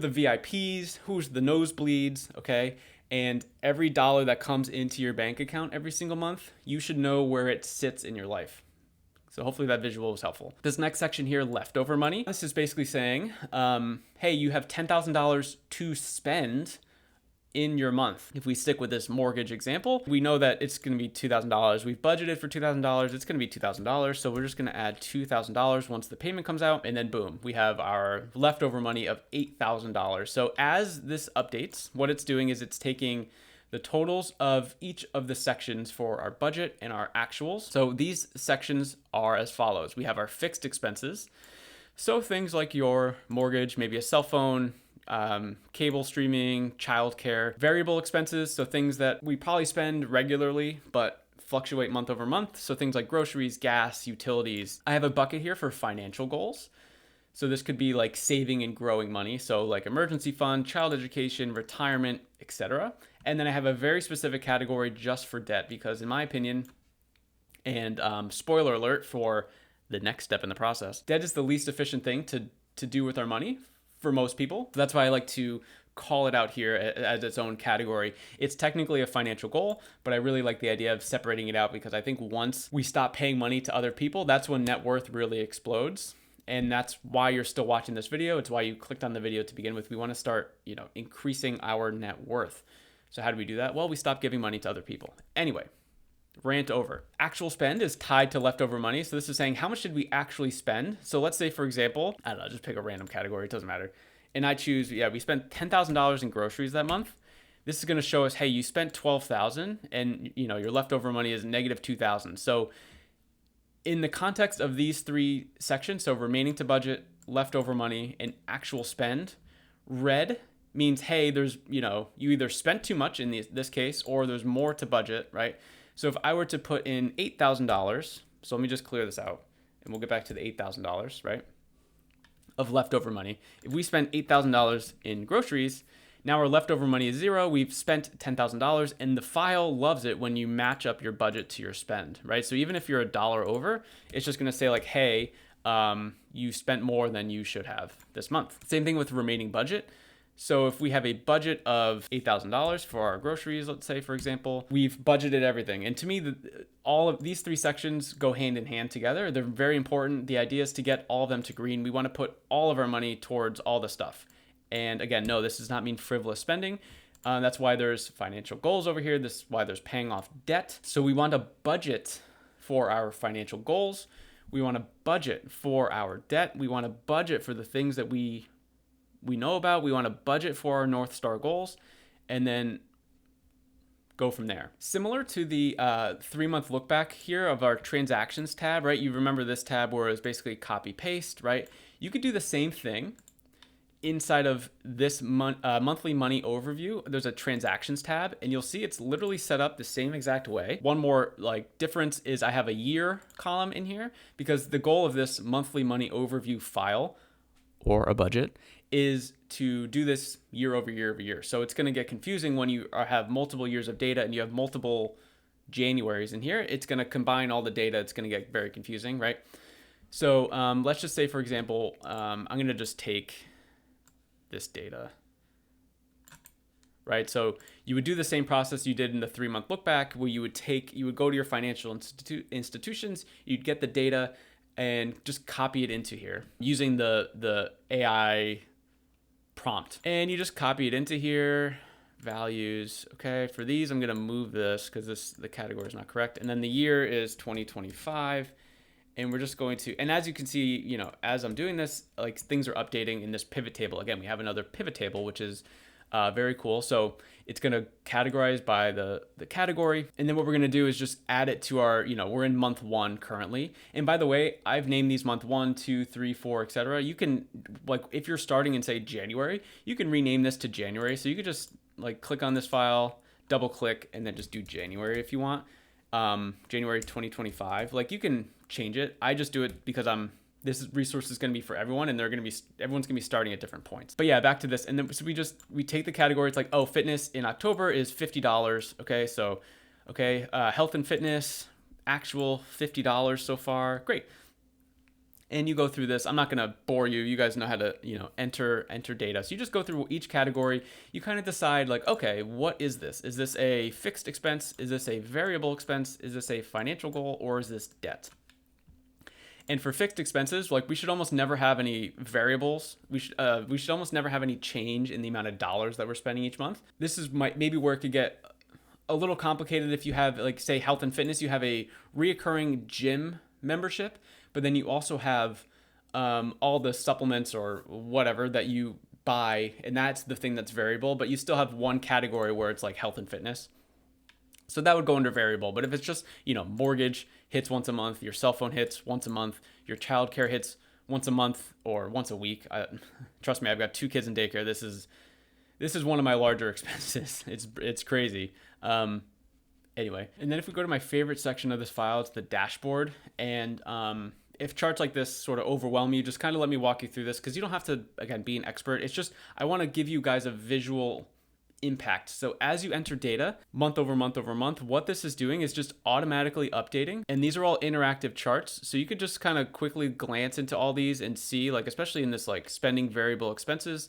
VIPs? Who's the nosebleeds? Okay. And every dollar that comes into your bank account every single month, you should know where it sits in your life. So hopefully that visual was helpful. This next section here, leftover money. This is basically saying, hey, you have $10,000 to spend in your month. If we stick with this mortgage example, we know that it's going to be $2,000. We've budgeted for $2,000. It's going to be $2,000. So we're just going to add $2,000 once the payment comes out. And then boom, we have our leftover money of $8,000. So as this updates, what it's doing is it's taking the totals of each of the sections for our budget and our actuals. So these sections are as follows. We have our fixed expenses. So things like your mortgage, maybe a cell phone, cable streaming, childcare, variable expenses. So things that we probably spend regularly, but fluctuate month over month. So things like groceries, gas, utilities. I have a bucket here for financial goals. So this could be like saving and growing money. So like emergency fund, child education, retirement, etc. And then I have a very specific category just for debt, because in my opinion, and spoiler alert for the next step in the process, debt is the least efficient thing to do with our money for most people. That's why I like to call it out here as its own category. It's technically a financial goal, but I really like the idea of separating it out, because I think once we stop paying money to other people, that's when net worth really explodes. And that's why you're still watching this video. It's why you clicked on the video to begin with. We want to start, increasing our net worth. So how do we do that? Well, we stop giving money to other people. Anyway, rant over. Actual spend is tied to leftover money. So this is saying, how much did we actually spend? So let's say, for example, I don't know, just pick a random category. It doesn't matter. And I choose, we spent $10,000 in groceries that month. This is going to show us, hey, you spent $12,000 and, your leftover money is negative $2,000. So in the context of these three sections, so remaining to budget, leftover money, and actual spend, red means, hey, there's, you either spent too much in this case, or there's more to budget, right? So if I were to put in $8,000, so let me just clear this out, and we'll get back to the $8,000, right, of leftover money. If we spend $8,000 in groceries, now our leftover money is zero. We've spent $10,000, and the file loves it when you match up your budget to your spend, right? So even if you're $1 over, it's just going to say like, hey, you spent more than you should have this month. Same thing with remaining budget. So if we have a budget of $8,000 for our groceries, let's say, for example, we've budgeted everything. And to me, all of these three sections go hand in hand together. They're very important. The idea is to get all of them to green. We want to put all of our money towards all the stuff. And again, no, this does not mean frivolous spending. That's why there's financial goals over here. This is why there's paying off debt. So we want to budget for our financial goals. We want to budget for our debt. We want to budget for the things that we know about. We want to budget for our North Star goals, and then go from there. Similar to the 3-month look back here of our transactions tab, right? You remember this tab where it's basically copy paste, right? You could do the same thing inside of this monthly money overview. There's a transactions tab, and you'll see it's literally set up the same exact way. One more difference is I have a year column in here, because the goal of this monthly money overview file, or a budget, is to do this year over year over year. So it's going to get confusing when you have multiple years of data and you have multiple Januaries in here. It's going to combine all the data. It's going to get very confusing, right? So let's just say, for example, I'm going to just take this data, right? So you would do the same process you did in the 3-month look back, where you would go to your financial institutions, you'd get the data and just copy it into here using the AI prompt. And you just copy it into here, values. Okay, for these, I'm gonna move this because the category is not correct. And then the year is 2025. And we're just going to, and as you can see, as I'm doing this, like things are updating in this pivot table. Again, we have another pivot table, which is very cool. So it's going to categorize by the category. And then what we're going to do is just add it to our, we're in month 1 currently. And by the way, I've named these month 1, 2, 3, 4, etc. You can, like, if you're starting in, say, January, you can rename this to January. So you could just like click on this file, double click, and then just do January if you want. January 2025. Like, you can change it. I just do it because this resource is going to be for everyone, and everyone's going to be starting at different points. But yeah, back to this. And then so we take the category. It's like, oh, fitness in October is $50. Okay. So, health and fitness, actual $50 so far. Great. And you go through this. I'm not going to bore you. You guys know how to, enter data. So you just go through each category. You kind of decide, like, okay, what is this? Is this a fixed expense? Is this a variable expense? Is this a financial goal, or is this debt? And for fixed expenses, like, we should almost never have any variables. We should almost never have any change in the amount of dollars that we're spending each month. This is maybe where it could get a little complicated if you have, like, say, health and fitness. You have a reoccurring gym membership, but then you also have all the supplements or whatever that you buy, and that's the thing that's variable, but you still have one category where it's like health and fitness. So that would go under variable. But if it's just, mortgage hits once a month, your cell phone hits once a month, your childcare hits once a month or once a week. Trust me, I've got 2 kids in daycare. This is one of my larger expenses. It's crazy. Anyway, and then if we go to my favorite section of this file, it's the dashboard. And if charts like this sort of overwhelm you, just kind of let me walk you through this, because you don't have to, again, be an expert. It's just, I want to give you guys a visual impact. So as you enter data month over month over month, what this is doing is just automatically updating. And these are all interactive charts. So you could just kind of quickly glance into all these and see, like, especially in this, like, spending variable expenses,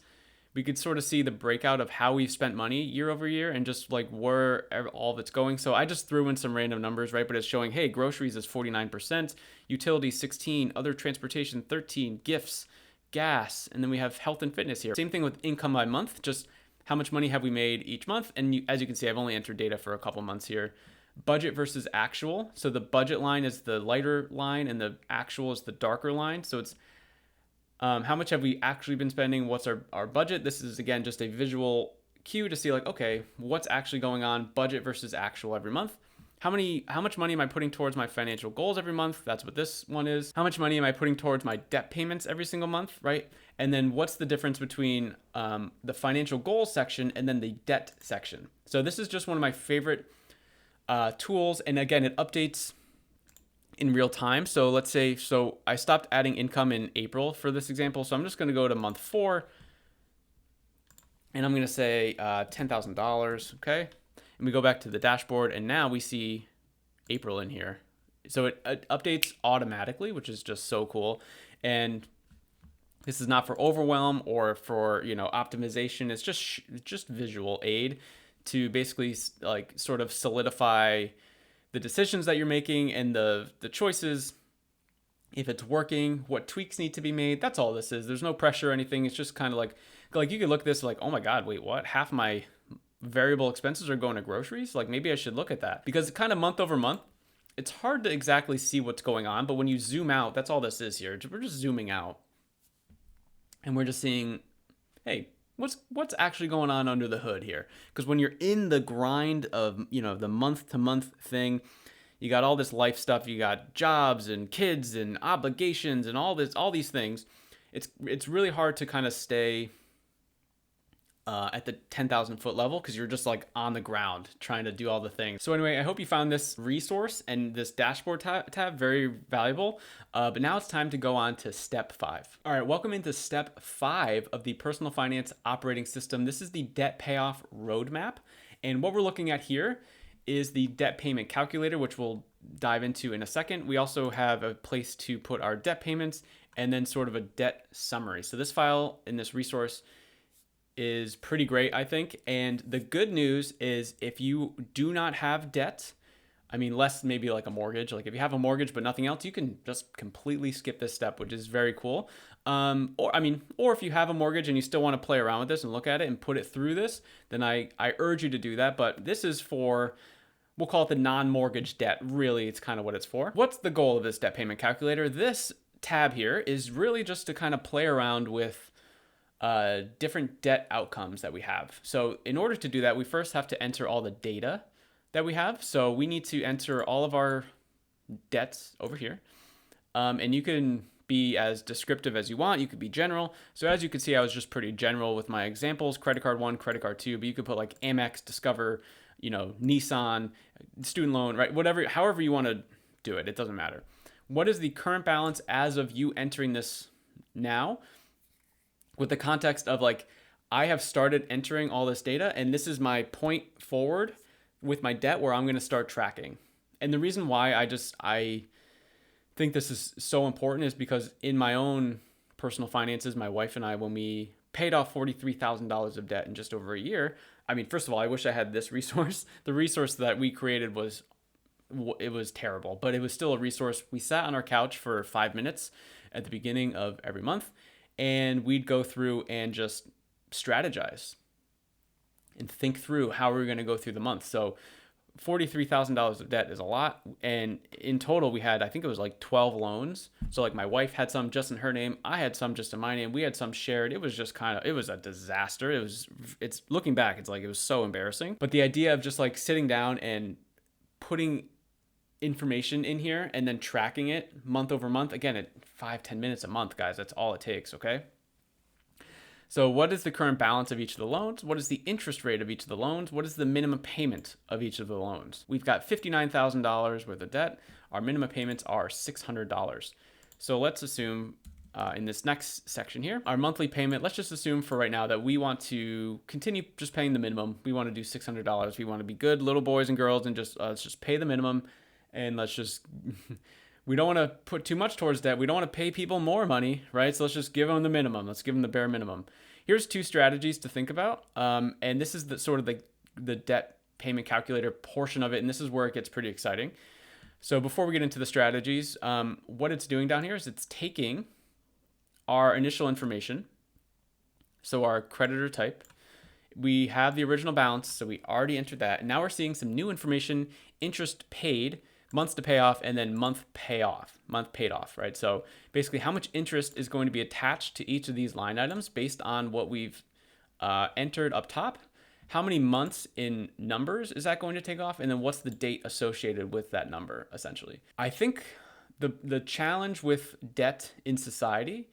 we could sort of see the breakout of how we've spent money year over year and just like where all of it's going. So I just threw in some random numbers, right? But it's showing, hey, groceries is 49%, utilities 16, other transportation 13, gifts, gas, and then we have health and fitness here. Same thing with income by month, just how much money have we made each month? And as you can see, I've only entered data for a couple months here. Budget versus actual. So the budget line is the lighter line and the actual is the darker line. So it's how much have we actually been spending? What's our budget? This is, again, just a visual cue to see, like, okay, what's actually going on, budget versus actual every month. How much money am I putting towards my financial goals every month? That's what this one is. How much money am I putting towards my debt payments every single month, right? And then what's the difference between the financial goals section and then the debt section? So this is just one of my favorite tools. And again, it updates in real time. So let's say, I stopped adding income in April for this example. So I'm just going to go to month 4 and I'm going to say $10,000. Okay. And we go back to the dashboard and now we see April in here. So it updates automatically, which is just so cool. And this is not for overwhelm or for, optimization. It's just visual aid to basically, like, sort of solidify the decisions that you're making and the choices, if it's working, what tweaks need to be made. That's all this is. There's no pressure or anything. It's just kind of like you could look at this like, oh my God, wait, what? Half my variable expenses are going to groceries? Like, maybe I should look at that, because kind of month over month, it's hard to exactly see what's going on. But when you zoom out, that's all this is here. We're just zooming out and we're just seeing, hey, what's actually going on under the hood here? Because when you're in the grind of, the month to month thing, you got all this life stuff, you got jobs and kids and obligations and all these things. It's really hard to kind of stay at the 10,000 foot level, because you're just like on the ground trying to do all the things. So anyway, I hope you found this resource and this dashboard tab very valuable. But now it's time to go on to step 5. All right, welcome into step 5 of the personal finance operating system. This is the debt payoff roadmap. And what we're looking at here is the debt payment calculator, which we'll dive into in a second. We also have a place to put our debt payments and then sort of a debt summary. So this file in this resource is pretty great, I think. And the good news is, if you do not have debt, I mean, less maybe like a mortgage, like if you have a mortgage but nothing else, you can just completely skip this step, which is very cool. Or if you have a mortgage and you still want to play around with this and look at it and put it through this, then I urge you to do that. But this is for, we'll call it the non-mortgage debt. Really, it's kind of what it's for. What's the goal of this debt payment calculator? This tab here is really just to kind of play around with different debt outcomes that we have. So in order to do that, we first have to enter all the data that we have. So we need to enter all of our debts over here. And you can be as descriptive as you want. You could be general. So as you can see, I was just pretty general with my examples, credit card 1, credit card 2, but you could put like Amex, Discover, Nissan, student loan, right? Whatever, however you want to do it, it doesn't matter. What is the current balance as of you entering this now? With the context of like, I have started entering all this data and this is my point forward with my debt where I'm going to start tracking. And the reason why I think this is so important is because in my own personal finances, my wife and I, when we paid off $43,000 of debt in just over a year, first of all, I wish I had this resource. The resource that we created was terrible, but it was still a resource. We sat on our couch for 5 minutes at the beginning of every month, and we'd go through and just strategize and think through how we're going to go through the month. So $43,000 of debt is a lot. And in total, we had, I think it was like 12 loans. So like my wife had some just in her name. I had some just in my name. We had some shared. It was just it was a disaster. It's looking back, it's like, it was so embarrassing. But the idea of just like sitting down and putting information in here and then tracking it month over month, again, at 5-10 minutes a month, guys, that's all it takes. Okay. So what is the current balance of each of the loans? What is the interest rate of each of the loans? What is the minimum payment of each of the loans? We've got $59,000 worth of debt. Our minimum payments are $600. So let's assume in this next section here, our monthly payment, let's just assume for right now that we want to continue just paying the minimum. We want to do $600. We want to be good little boys and girls and let's just pay the minimum and let's just... We don't want to put too much towards debt. We don't want to pay people more money, right? So let's just give them the minimum. Let's give them the bare minimum. Here's 2 strategies to think about. And this is the sort of the debt payment calculator portion of it. And this is where it gets pretty exciting. So before we get into the strategies, what it's doing down here is it's taking our initial information. So our creditor type, we have the original balance. So we already entered that. And now we're seeing some new information, interest paid, months to pay off, and then month paid off, right? So basically how much interest is going to be attached to each of these line items based on what we've entered up top. How many months in numbers is that going to take off? And then what's the date associated with that number, essentially? I think the challenge with debt in society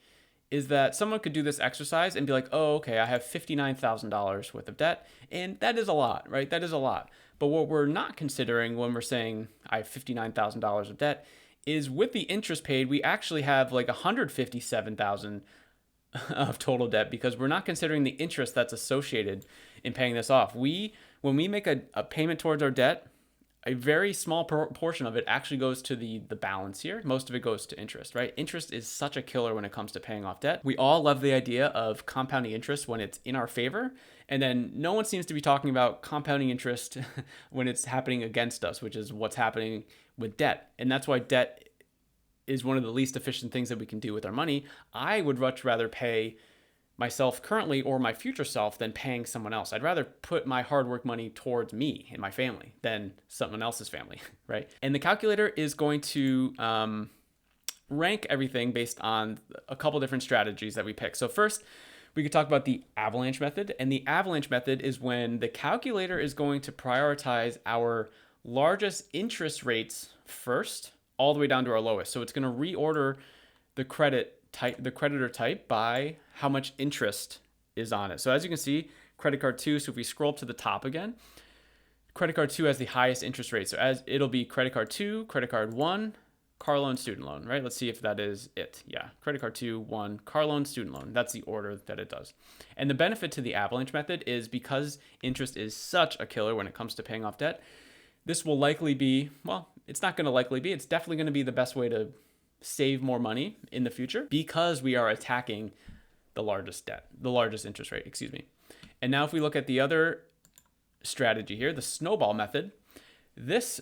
is that someone could do this exercise and be like, oh, okay, I have $59,000 worth of debt. And that is a lot, right? That is a lot. But what we're not considering when we're saying I have $59,000 of debt is with the interest paid, we actually have like $157,000 of total debt because we're not considering the interest that's associated in paying this off. When we make a payment towards our debt, a very small portion of it actually goes to the balance here. Most of it goes to interest, right? Interest is such a killer when it comes to paying off debt. We all love the idea of compounding interest when it's in our favor. And then no one seems to be talking about compounding interest when it's happening against us, which is what's happening with debt. And that's why debt is one of the least efficient things that we can do with our money. I would much rather pay myself currently or my future self than paying someone else. I'd rather put my hard work money towards me and my family than someone else's family, right? And the calculator is going to rank everything based on a couple different strategies that we pick. So first, we could talk about the avalanche method. And the avalanche method is when the calculator is going to prioritize our largest interest rates first, all the way down to our lowest. So it's going to reorder the creditor type by how much interest is on it. So as you can see, credit card 2, so if we scroll up to the top again, credit card 2 has the highest interest rate. So as it'll be credit card 2, credit card 1, car loan, student loan, right? Let's see if that is it. Yeah, credit card 2, 1, car loan, student loan. That's the order that it does. And the benefit to the avalanche method is because interest is such a killer when it comes to paying off debt, this will likely be, well, it's not going to likely be, it's definitely going to be the best way to save more money in the future because we are attacking the largest interest rate, excuse me. And now if we look at the other strategy here, the snowball method, this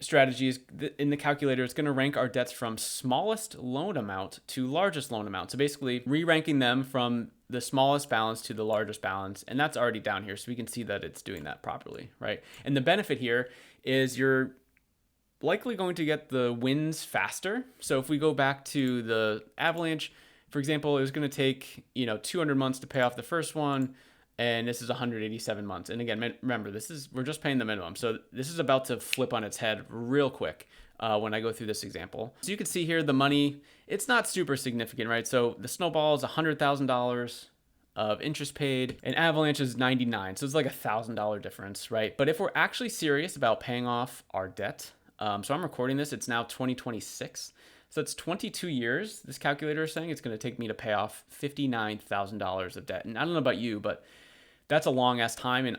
strategy is in the calculator, it's going to rank our debts from smallest loan amount to largest loan amount. So basically re-ranking them from the smallest balance to the largest balance. And that's already down here. So we can see that it's doing that properly, right? And the benefit here is you're likely going to get the wins faster. So if we go back to the Avalanche, for example, it was going to take, 200 months to pay off the first one. And this is 187 months. And again, remember, we're just paying the minimum. So this is about to flip on its head real quick when I go through this example. So you can see here the money, it's not super significant, right? So the snowball is $100,000 of interest paid, and Avalanche is 99. So it's like $1,000 difference, right? But if we're actually serious about paying off our debt, so I'm recording this, it's now 2026. So it's 22 years. This calculator is saying it's going to take me to pay off $59,000 of debt. And I don't know about you, but that's a long ass time, and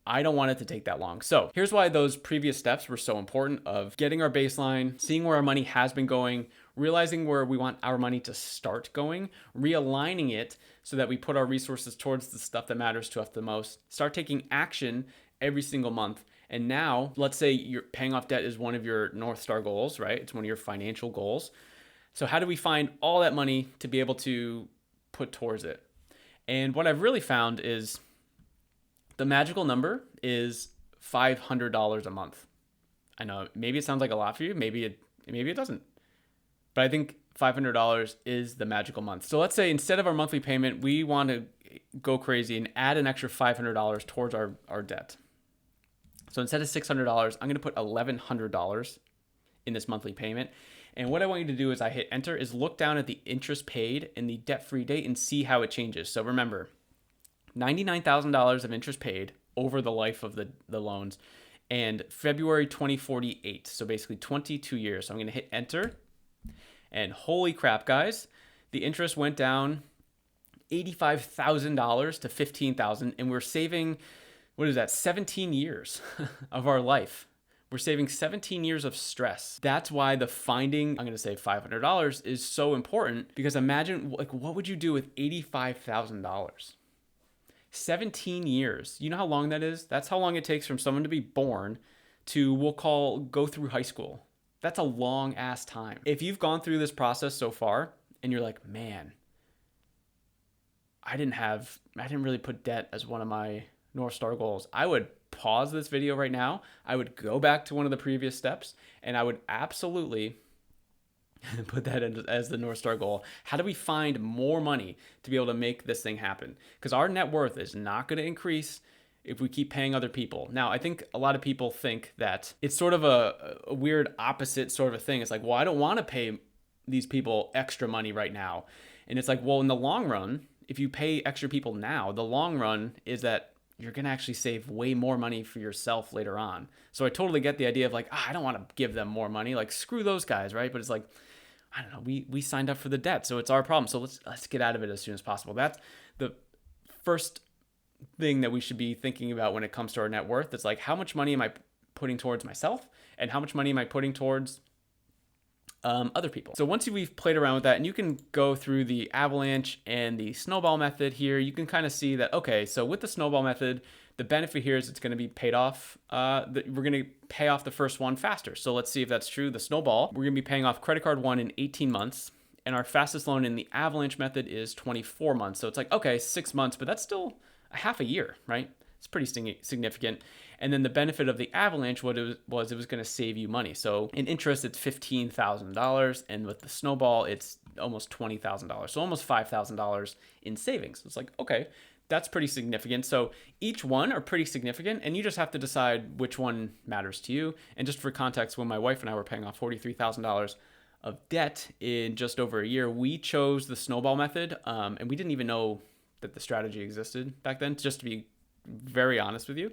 I don't want it to take that long. So here's why those previous steps were so important, of getting our baseline, seeing where our money has been going, realizing where we want our money to start going, realigning it so that we put our resources towards the stuff that matters to us the most, start taking action every single month. And now, let's say you're paying off debt is one of your North Star goals, right? It's one of your financial goals. So how do we find all that money to be able to put towards it? And what I've really found is the magical number is $500 a month. I know maybe it sounds like a lot for you. Maybe it doesn't. But I think $500 is the magical month. So let's say instead of our monthly payment, we want to go crazy and add an extra $500 towards our debt. So instead of $600, I'm going to put $1,100 in this monthly payment. And what I want you to do as I hit enter is look down at the interest paid and the debt-free date and see how it changes. So remember, $99,000 of interest paid over the life of the loans, and February 2048. So basically 22 years. So I'm going to hit enter. And holy crap, guys, the interest went down $85,000 to $15,000, and we're saving, what is that, 17 years of our life. We're saving 17 years of stress. That's why the finding, I'm going to say $500, is so important, because imagine, like, what would you do with $85,000? 17 years. You know how long that is? That's how long it takes from someone to be born to, go through high school. That's a long ass time. If you've gone through this process so far and you're like, man, I didn't really put debt as one of my North Star goals, I would pause this video right now. I would go back to one of the previous steps, and I would absolutely put that as the North Star goal. How do we find more money to be able to make this thing happen? Because our net worth is not going to increase if we keep paying other people. Now, I think a lot of people think that it's sort of a weird opposite sort of a thing. It's like, well, I don't want to pay these people extra money right now. And it's like, well, in the long run, if you pay extra people now, the long run is that you're going to actually save way more money for yourself later on. So I totally get the idea of like, I don't want to give them more money. Like, screw those guys, right? But it's like, I don't know, we signed up for the debt, so it's our problem. So let's get out of it as soon as possible. That's the first thing that we should be thinking about when it comes to our net worth. It's like, how much money am I putting towards myself, and how much money am I putting towards other people? So once we've played around with that, and you can go through the Avalanche and the snowball method here, you can kind of see that, okay, so with the snowball method, the benefit here is it's going to be paid off. We're going to pay off the first one faster. So let's see if that's true. The snowball, we're going to be paying off credit card one in 18 months. And our fastest loan in the Avalanche method is 24 months. So it's like, okay, 6 months, but that's still a half a year, right? It's pretty significant. And then the benefit of the Avalanche, what it was going to save you money. So in interest, it's $15,000. And with the snowball, it's almost $20,000. So almost $5,000 in savings. It's like, okay, that's pretty significant. So each one are pretty significant, and you just have to decide which one matters to you. And just for context, when my wife and I were paying off $43,000 of debt in just over a year, we chose the snowball method, and we didn't even know that the strategy existed back then, just to be very honest with you.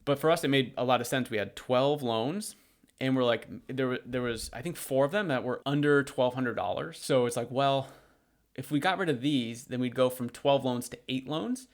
But for us, it made a lot of sense. We had 12 loans, and we're like, there was, I think, 4 of them that were under $1,200. So it's like, well, if we got rid of these, then we'd go from 12 loans to 8 loans.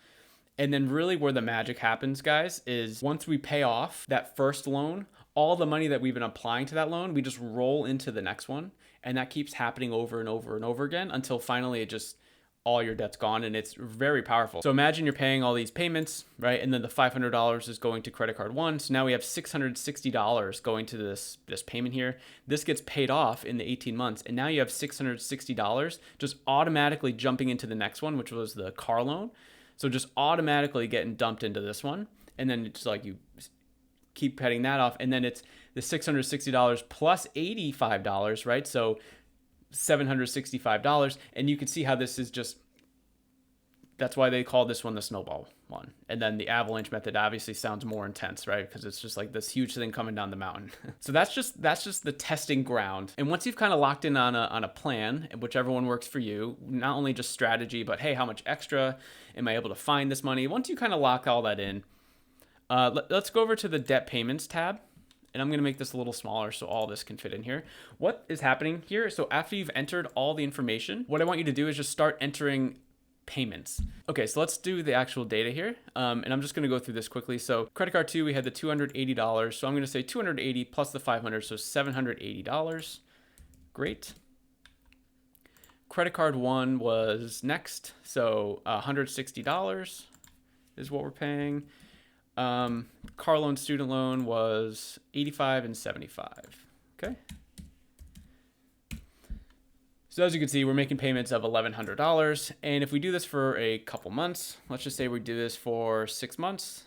And then really where the magic happens, guys, is once we pay off that first loan, all the money that we've been applying to that loan, we just roll into the next one. And that keeps happening over and over and over again until finally it just all your debt's gone, and it's very powerful. So imagine you're paying all these payments, right? And then the $500 is going to credit card one. So now we have $660 going to this payment here. This gets paid off in the 18 months. And now you have $660 just automatically jumping into the next one, which was the car loan. So just automatically getting dumped into this one. And then it's like you keep paying that off. And then it's the $660 plus $85, right? So $765. And you can see how this is just, that's why they call this one the snowball one. And then the avalanche method obviously sounds more intense, right? Because it's just like this huge thing coming down the mountain. So that's just the testing ground. And once you've kind of locked in on a plan, whichever one works for you, not only just strategy, but hey, how much extra am I able to find this money? Once you kind of lock all that in, let's go over to the debt payments tab. And I'm going to make this a little smaller so all this can fit in here. What is happening here? So after you've entered all the information, what I want you to do is just start entering payments. Okay, so let's do the actual data here. And I'm just going to go through this quickly. So credit card 2, we had the $280. So I'm going to say 280 plus the 500, so $780. Great. Credit card 1 was next. So $160 is what we're paying. Car loan, student loan was 85 and 75. Okay. So as you can see, we're making payments of $1,100. And if we do this for a couple months, let's just say we do this for 6 months.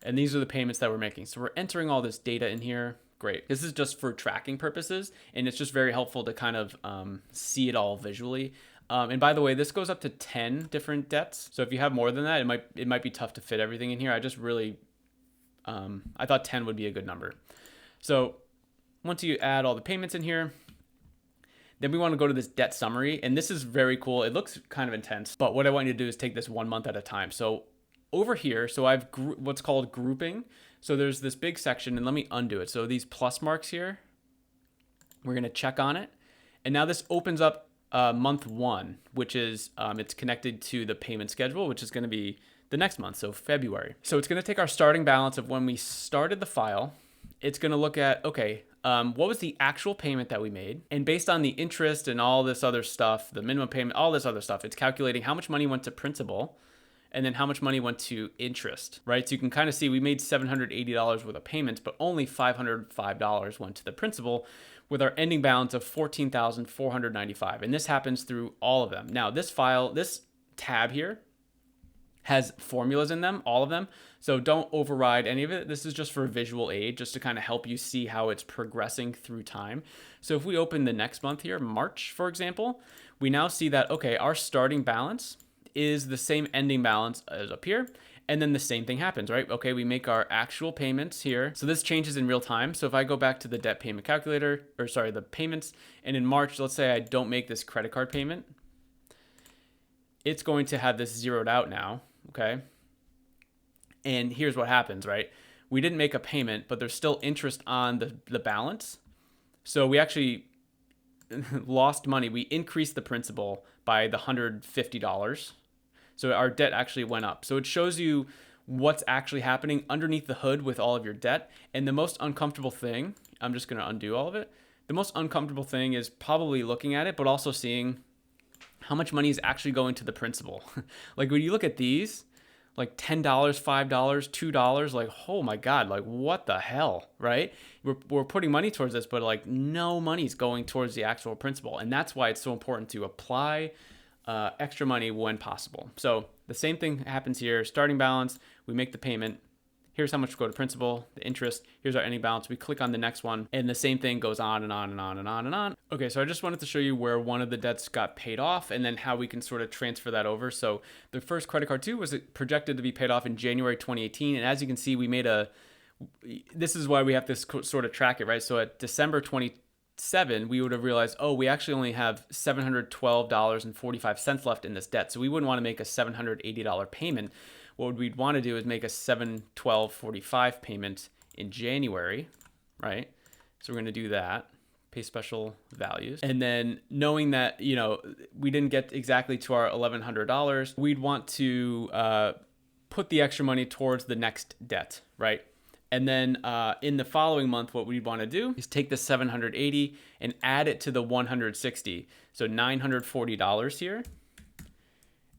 And these are the payments that we're making. So we're entering all this data in here. Great. This is just for tracking purposes. And it's just very helpful to kind of see it all visually. And by the way, this goes up to 10 different debts. So if you have more than that, it might be tough to fit everything in here. I just really, I thought 10 would be a good number. So once you add all the payments in here, then we want to go to this debt summary. And this is very cool. It looks kind of intense, but what I want you to do is take this 1 month at a time. So over here, so I've what's called grouping. So there's this big section, and let me undo it. So these plus marks here, we're going to check on it. And now this opens up month 1, which is it's connected to the payment schedule, which is going to be the next month, so February. So it's going to take our starting balance of when we started the file. It's going to look at, okay, what was the actual payment that we made? And based on the interest and all this other stuff, the minimum payment, all this other stuff, it's calculating how much money went to principal and then how much money went to interest, right? So you can kind of see we made $780 worth of payments, but only $505 went to the principal, with our ending balance of $14,495. And this happens through all of them. Now, this tab here has formulas in them, all of them. So don't override any of it. This is just for visual aid, just to kind of help you see how it's progressing through time. So if we open the next month here, March, for example, we now see that, okay, our starting balance is the same ending balance as up here. And then the same thing happens, right? Okay, we make our actual payments here. So this changes in real time. So if I go back to the debt payment calculator, or sorry, the payments, and in March, let's say I don't make this credit card payment, it's going to have this zeroed out now, okay? And here's what happens, right? We didn't make a payment, but there's still interest on the balance. So we actually lost money. We increased the principal by the $150. So our debt actually went up. So it shows you what's actually happening underneath the hood with all of your debt. And the most uncomfortable thing, I'm just going to undo all of it. The most uncomfortable thing is probably looking at it, but also seeing how much money is actually going to the principal. Like when you look at these, like $10, $5, $2, like, oh my God, like what the hell, right? We're putting money towards this, but like no money's going towards the actual principal. And that's why it's so important to apply extra money when possible. So the same thing happens here. Starting balance, we make the payment. Here's how much we go to principal, the interest. Here's our ending balance. We click on the next one, and the same thing goes on and on and on and on and on. Okay, so I just wanted to show you where one of the debts got paid off and then how we can sort of transfer that over. So the first credit card 2 was projected to be paid off in January 2018. And as you can see, we made this is why we have to sort of track it, right? So at December 27, we would have realized, oh, we actually only have $712.45 left in this debt. So we wouldn't want to make a $780 payment. What we'd want to do is make a $712.45 payment in January, right? So we're going to do that, pay special values. And then knowing that, you know, we didn't get exactly to our $1,100, we'd want to put the extra money towards the next debt, right? And then in the following month, what we'd want to do is take the 780 and add it to the 160. So $940 here.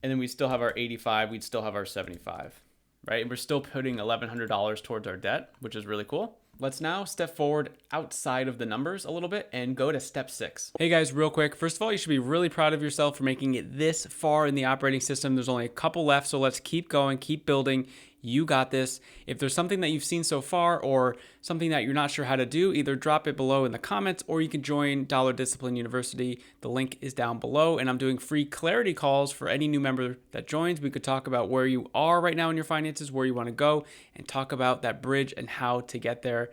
And then we still have our 85, we'd still have our 75, right? And we're still putting $1,100 towards our debt, which is really cool. Let's now step forward outside of the numbers a little bit and go to step 6. Hey guys, real quick. First of all, you should be really proud of yourself for making it this far in the operating system. There's only a couple left, so let's keep going, keep building. You got this. If there's something that you've seen so far or something that you're not sure how to do, either drop it below in the comments or you can join Dollar Discipline University. The link is down below, and I'm doing free clarity calls for any new member that joins. We could talk about where you are right now in your finances, where you want to go, and talk about that bridge and how to get there.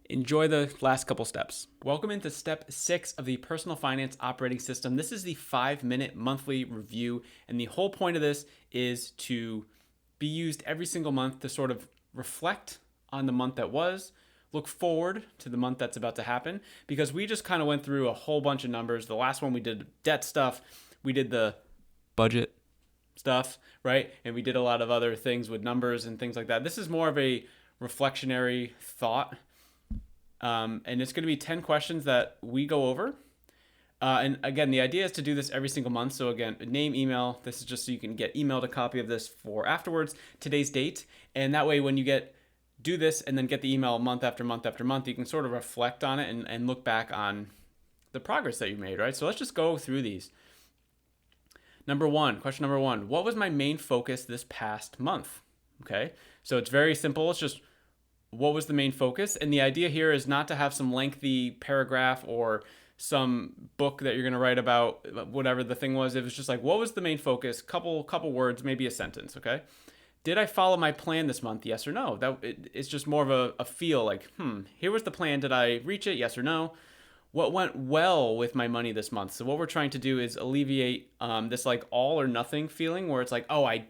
Enjoy the last couple steps. Welcome into step 6 of the personal finance operating system. This is the 5-minute monthly review, and the whole point of this is to be used every single month to sort of reflect on the month that was, look forward to the month that's about to happen, because we just kind of went through a whole bunch of numbers. The last one we did debt stuff, we did the budget stuff, right? And we did a lot of other things with numbers and things like that. This is more of a reflectionary thought. And it's going to be 10 questions that we go over. And again, the idea is to do this every single month. So again, name, email. This is just so you can get emailed a copy of this for afterwards, today's date. And that way, when you do this and then get the email month after month after month, you can sort of reflect on it and look back on the progress that you made, right? So let's just go through these. Question number one, what was my main focus this past month? Okay, so it's very simple. It's just, what was the main focus? And the idea here is not to have some lengthy paragraph or some book that you're going to write about whatever the thing was. It was just like, what was the main focus? Couple words, maybe a sentence. Okay. Did I follow my plan this month? Yes or no? It's just more of a feel like, here was the plan. Did I reach it? Yes or no? What went well with my money this month? So what we're trying to do is alleviate this like all or nothing feeling where it's like, oh, I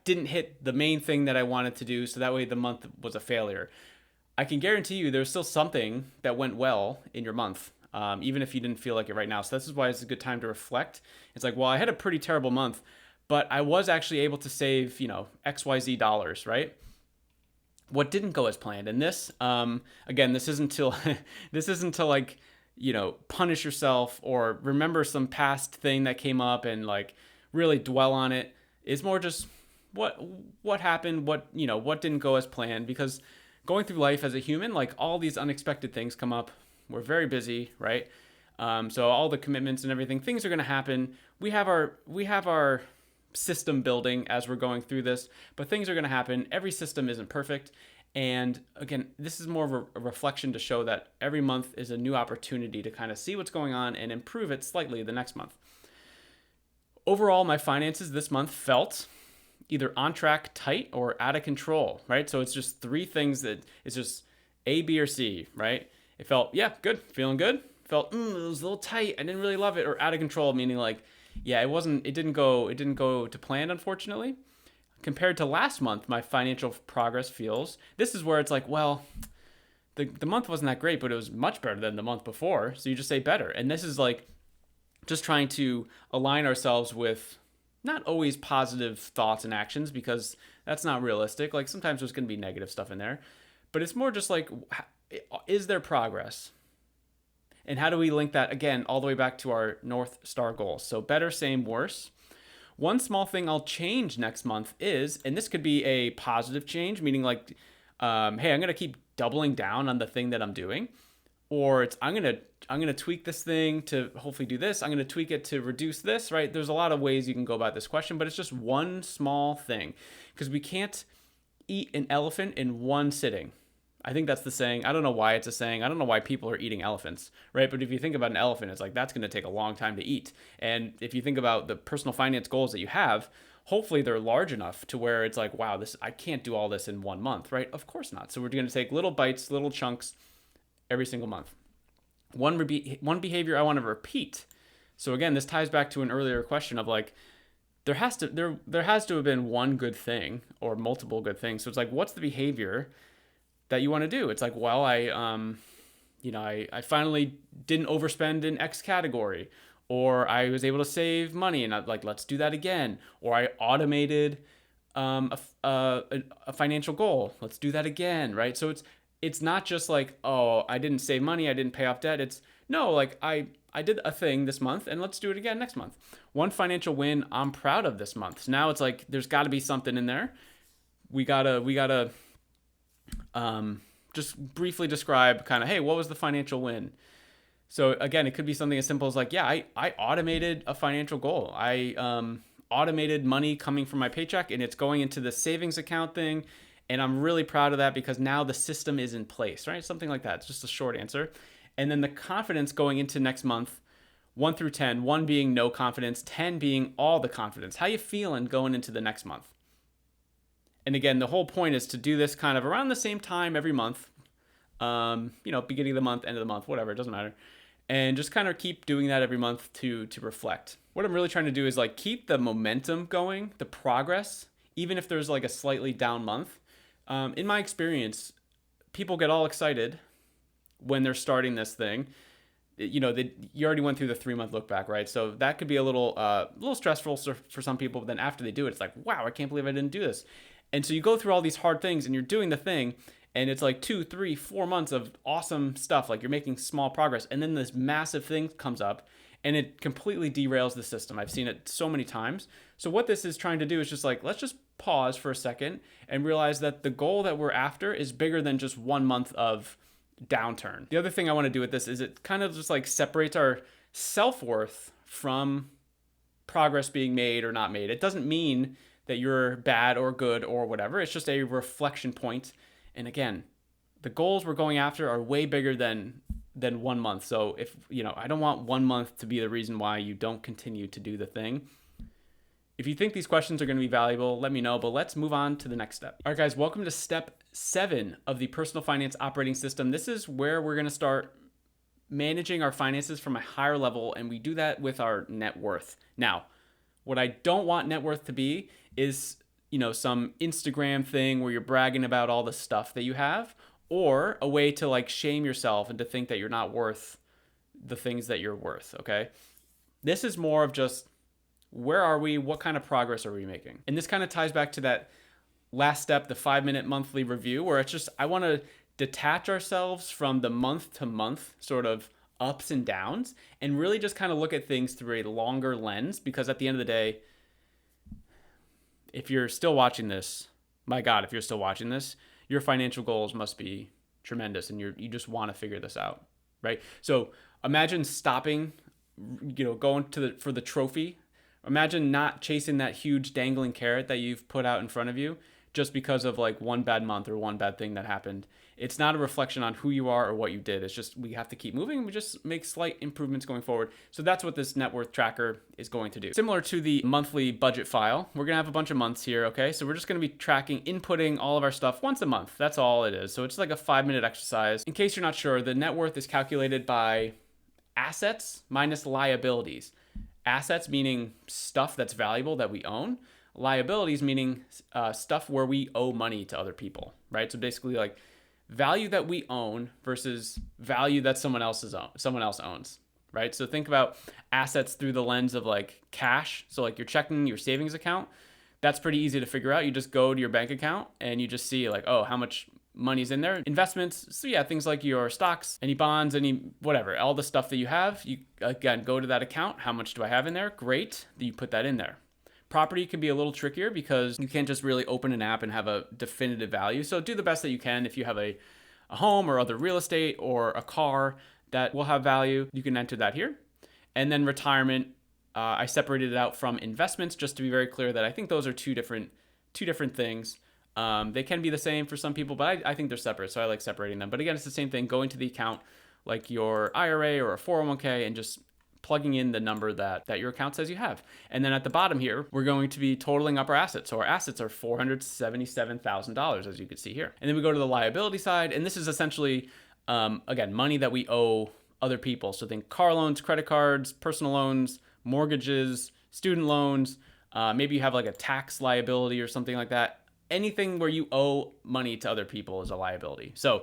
didn't hit the main thing that I wanted to do. So that way the month was a failure. I can guarantee you there's still something that went well in your month. Even if you didn't feel like it right now. So this is why it's a good time to reflect. It's like, well, I had a pretty terrible month, but I was actually able to save, XYZ dollars, right? What didn't go as planned? And this, again, this isn't to like, punish yourself or remember some past thing that came up and like really dwell on it. It's more just what happened, what didn't go as planned, because going through life as a human, like all these unexpected things come up. We're very busy, right? So all the commitments and everything, things are going to happen. We have our system building as we're going through this, but things are going to happen. Every system isn't perfect. And again, this is more of a reflection to show that every month is a new opportunity to kind of see what's going on and improve it slightly the next month. Overall, my finances this month felt either on track, tight, or out of control, right? So it's just 3 things that it's just A, B, or C, right? It felt, good, feeling good. Felt, it was a little tight. I didn't really love it, or out of control, meaning like, it didn't go to plan, unfortunately. Compared to last month, my financial progress feels, this is where it's like, well, the month wasn't that great, but it was much better than the month before. So you just say better. And this is like just trying to align ourselves with not always positive thoughts and actions, because that's not realistic. Like sometimes there's going to be negative stuff in there, but it's more just like, is there progress? And how do we link that again all the way back to our North Star goals? So better, same, worse. One small thing I'll change next month is, and this could be a positive change, meaning like, hey, I'm going to keep doubling down on the thing that I'm doing, or it's I'm going to tweak this thing to hopefully do this. I'm going to tweak it to reduce this, right? There's a lot of ways you can go about this question, but it's just one small thing, because we can't eat an elephant in one sitting. I think that's the saying. I don't know why it's a saying. I don't know why people are eating elephants, right? But if you think about an elephant, it's like that's going to take a long time to eat. And if you think about the personal finance goals that you have, hopefully they're large enough to where it's like, wow, I can't do all this in 1 month, right? Of course not. So we're going to take little bites, little chunks every single month. One behavior I want to repeat. So again, this ties back to an earlier question of like, there has to have been one good thing or multiple good things. So it's like, what's the behavior that you want to do? It's like, well, I finally didn't overspend in X category, or I was able to save money and let's do that again. Or I automated a financial goal. Let's do that again, right? So it's not just like, oh, I didn't save money, I didn't pay off debt. It's no, like I did a thing this month and let's do it again next month. One financial win I'm proud of this month. So now it's like there's got to be something in there. We gotta just briefly describe kind of, hey, what was the financial win? So again, it could be something as simple as like, yeah, I automated a financial goal. I automated money coming from my paycheck and it's going into the savings account thing. And I'm really proud of that because now the system is in place, right? Something like that. It's just a short answer. And then the confidence going into next month, 1 through 10, 1 being no confidence, 10 being all the confidence. How you feeling going into the next month? And again, the whole point is to do this kind of around the same time every month. Beginning of the month, end of the month, whatever, it doesn't matter. And just kind of keep doing that every month to reflect. What I'm really trying to do is like keep the momentum going, the progress, even if there's like a slightly down month. In my experience, people get all excited when they're starting this thing. You already went through the 3-month look back, right? So that could be a little stressful for some people. But then after they do it, it's like, wow, I can't believe I didn't do this. And so you go through all these hard things and you're doing the thing. And it's like 2, 3, 4 months of awesome stuff. Like you're making small progress. And then this massive thing comes up and it completely derails the system. I've seen it so many times. So what this is trying to do is just like, let's just pause for a second and realize that the goal that we're after is bigger than just 1 month of downturn. The other thing I want to do with this is it kind of just like separates our self-worth from progress being made or not made. It doesn't mean that you're bad or good or whatever. It's just a reflection point. And again, the goals we're going after are way bigger than 1 month. So if, I don't want 1 month to be the reason why you don't continue to do the thing. If you think these questions are going to be valuable, let me know, but let's move on to the next step. All right, guys, welcome to step 7 of the personal finance operating system. This is where we're going to start managing our finances from a higher level, and we do that with our net worth. Now, what I don't want net worth to be is, some Instagram thing where you're bragging about all the stuff that you have, or a way to like shame yourself and to think that you're not worth the things that you're worth, okay? This is more of just, where are we? What kind of progress are we making? And this kind of ties back to that last step, the 5-minute monthly review, where it's just, I want to detach ourselves from the month to month sort of ups and downs and really just kind of look at things through a longer lens, because at the end of the day, if you're still watching this, my God, if you're still watching this, your financial goals must be tremendous and you just want to figure this out, right? So imagine stopping, going for the trophy. Imagine not chasing that huge dangling carrot that you've put out in front of you just because of like one bad month or one bad thing that happened. It's not a reflection on who you are or what you did. It's just, we have to keep moving and we just make slight improvements going forward. So that's what this net worth tracker is going to do. Similar to the monthly budget file, we're going to have a bunch of months here, okay? So we're just going to be inputting all of our stuff once a month. That's all it is. So it's like a 5-minute exercise. In case you're not sure, the net worth is calculated by assets minus liabilities. Assets meaning stuff that's valuable that we own. Liabilities meaning stuff where we owe money to other people, right? So basically like value that we own versus value that someone else owns, right? So think about assets through the lens of like cash. So like you're checking your savings account. That's pretty easy to figure out. You just go to your bank account and you just see like, oh, how much money's in there. Investments, so yeah, things like your stocks, any bonds, any whatever, all the stuff that you have, you again go to that account. How much do I have in there? Great, you put that in there. Property can be a little trickier because you can't just really open an app and have a definitive value. So do the best that you can. If you have a home or other real estate or a car that will have value, you can enter that here. And then retirement, I separated it out from investments just to be very clear that I think those are two different things. They can be the same for some people, but I think they're separate, so I like separating them. But again, it's the same thing, going to the account like your IRA or a 401k and just plugging in the number that your account says you have. And then at the bottom here, we're going to be totaling up our assets. So our assets are $477,000, as you can see here. And then we go to the liability side, and this is essentially, again, money that we owe other people. So think car loans, credit cards, personal loans, mortgages, student loans. Maybe you have like a tax liability or something like that. Anything where you owe money to other people is a liability. So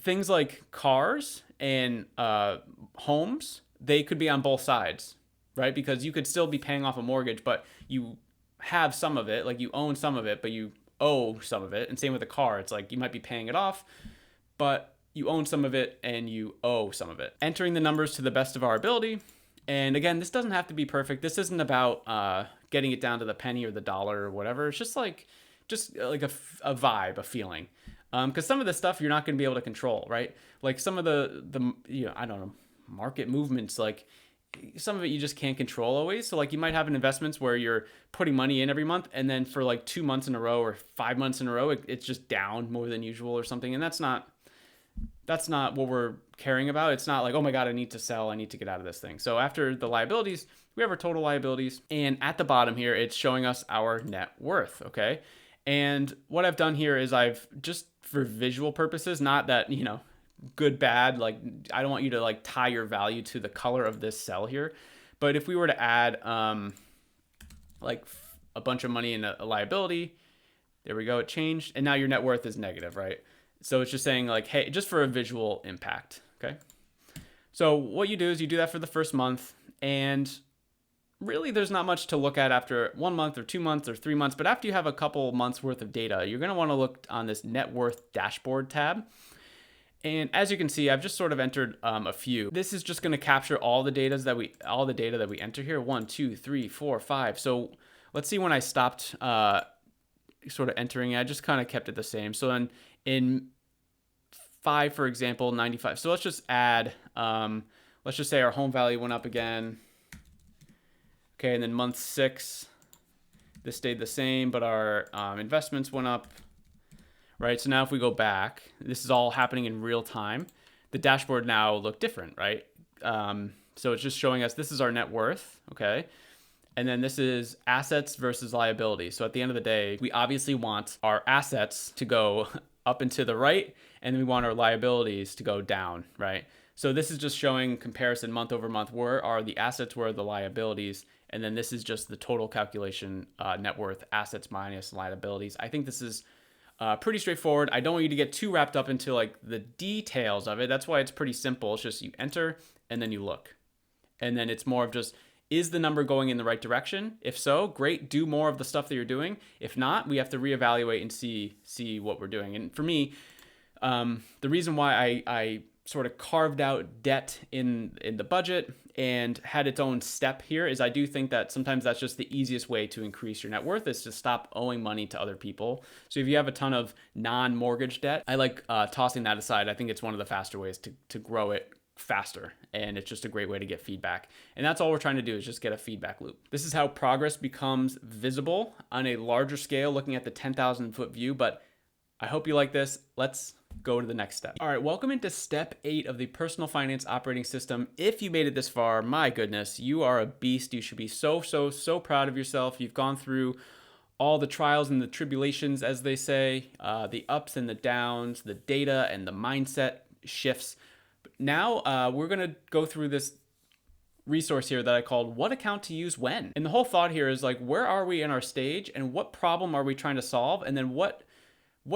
things like cars and homes, they could be on both sides, right? Because you could still be paying off a mortgage, but you have some of it, like you own some of it, but you owe some of it. And same with the car. It's like you might be paying it off, but you own some of it and you owe some of it. Entering the numbers to the best of our ability. And again, this doesn't have to be perfect. This isn't about getting it down to the penny or the dollar or whatever. It's just like a vibe, a feeling. Because some of the stuff you're not going to be able to control, right? Like some of the I don't know, market movements, like some of it you just can't control always. So like you might have an investments where you're putting money in every month, and then for like 2 months in a row or 5 months in a row, it's just down more than usual or something. And that's not what we're caring about. It's not like, oh my God, I need to sell, I need to get out of this thing. So after the liabilities, we have our total liabilities. And at the bottom here, it's showing us our net worth, okay? And what I've done here is I've just, for visual purposes, not that, good, bad, like I don't want you to like tie your value to the color of this cell here. But if we were to add like a bunch of money in a liability, there we go, it changed. And now your net worth is negative, right? So it's just saying like, hey, just for a visual impact, okay? So what you do is you do that for the first month, and really there's not much to look at after 1 month or 2 months or 3 months, but after you have a couple months worth of data, you're gonna wanna look on this net worth dashboard tab. And as you can see, I've just sort of entered a few. This is just gonna capture all the data that we enter here, 1, 2, 3, 4, 5. So let's see when I stopped sort of entering, I just kind of kept it the same. So in 5, for example, 95. So let's just add, let's just say our home value went up again. Okay, and then month 6, this stayed the same, but our investments went up, right? So now if we go back, this is all happening in real time. The dashboard now look different, right? So it's just showing us this is our net worth, okay? And then this is assets versus liability. So at the end of the day, we obviously want our assets to go up and to the right, and we want our liabilities to go down, right? So this is just showing comparison month over month. Where are the assets, where are the liabilities? And then this is just the total calculation, net worth, assets minus liabilities. I think this is pretty straightforward. I don't want you to get too wrapped up into like the details of it. That's why it's pretty simple. It's just you enter and then you look. And then it's more of just, is the number going in the right direction? If so, great, do more of the stuff that you're doing. If not, we have to reevaluate and see what we're doing. And for me, the reason why I sort of carved out debt in the budget and had its own step here is I do think that sometimes that's just the easiest way to increase your net worth, is to stop owing money to other people. So if you have a ton of non-mortgage debt, I like tossing that aside. I think it's one of the faster ways to grow it faster, and it's just a great way to get feedback. And that's all we're trying to do, is just get a feedback loop. This is how progress becomes visible on a larger scale, looking at the 10,000 foot view. But I hope you like this. Let's go to the next step. All right, welcome into step 8 of the personal finance operating system. If you made it this far, my goodness, you are a beast. You should be so proud of yourself. You've gone through all the trials and the tribulations, as they say, the ups and the downs, the data and the mindset shifts. Now we're gonna go through this resource here that I called What Account to Use When. And the whole thought here is like, where are we in our stage and what problem are we trying to solve? And then what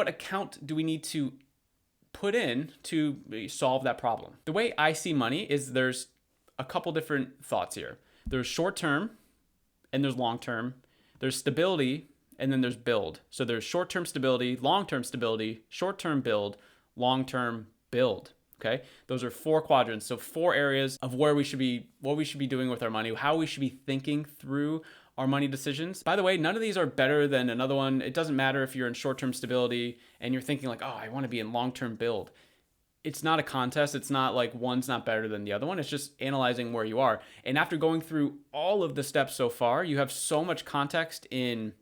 account do we need to put in to solve that problem? The way I see money is there's a couple different thoughts here. There's short term and there's long term. There's stability and then there's build. So there's short term stability, long term stability, short term build, long term build. Okay, those are 4 quadrants. So 4 areas of where we should be, what we should be doing with our money, how we should be thinking through our money decisions. By the way, none of these are better than another one. It doesn't matter if you're in short-term stability and you're thinking like, oh, I want to be in long-term build. It's not a contest. It's not like one's not better than the other one. It's just analyzing where you are. And after going through all of the steps so far, you have so much context in,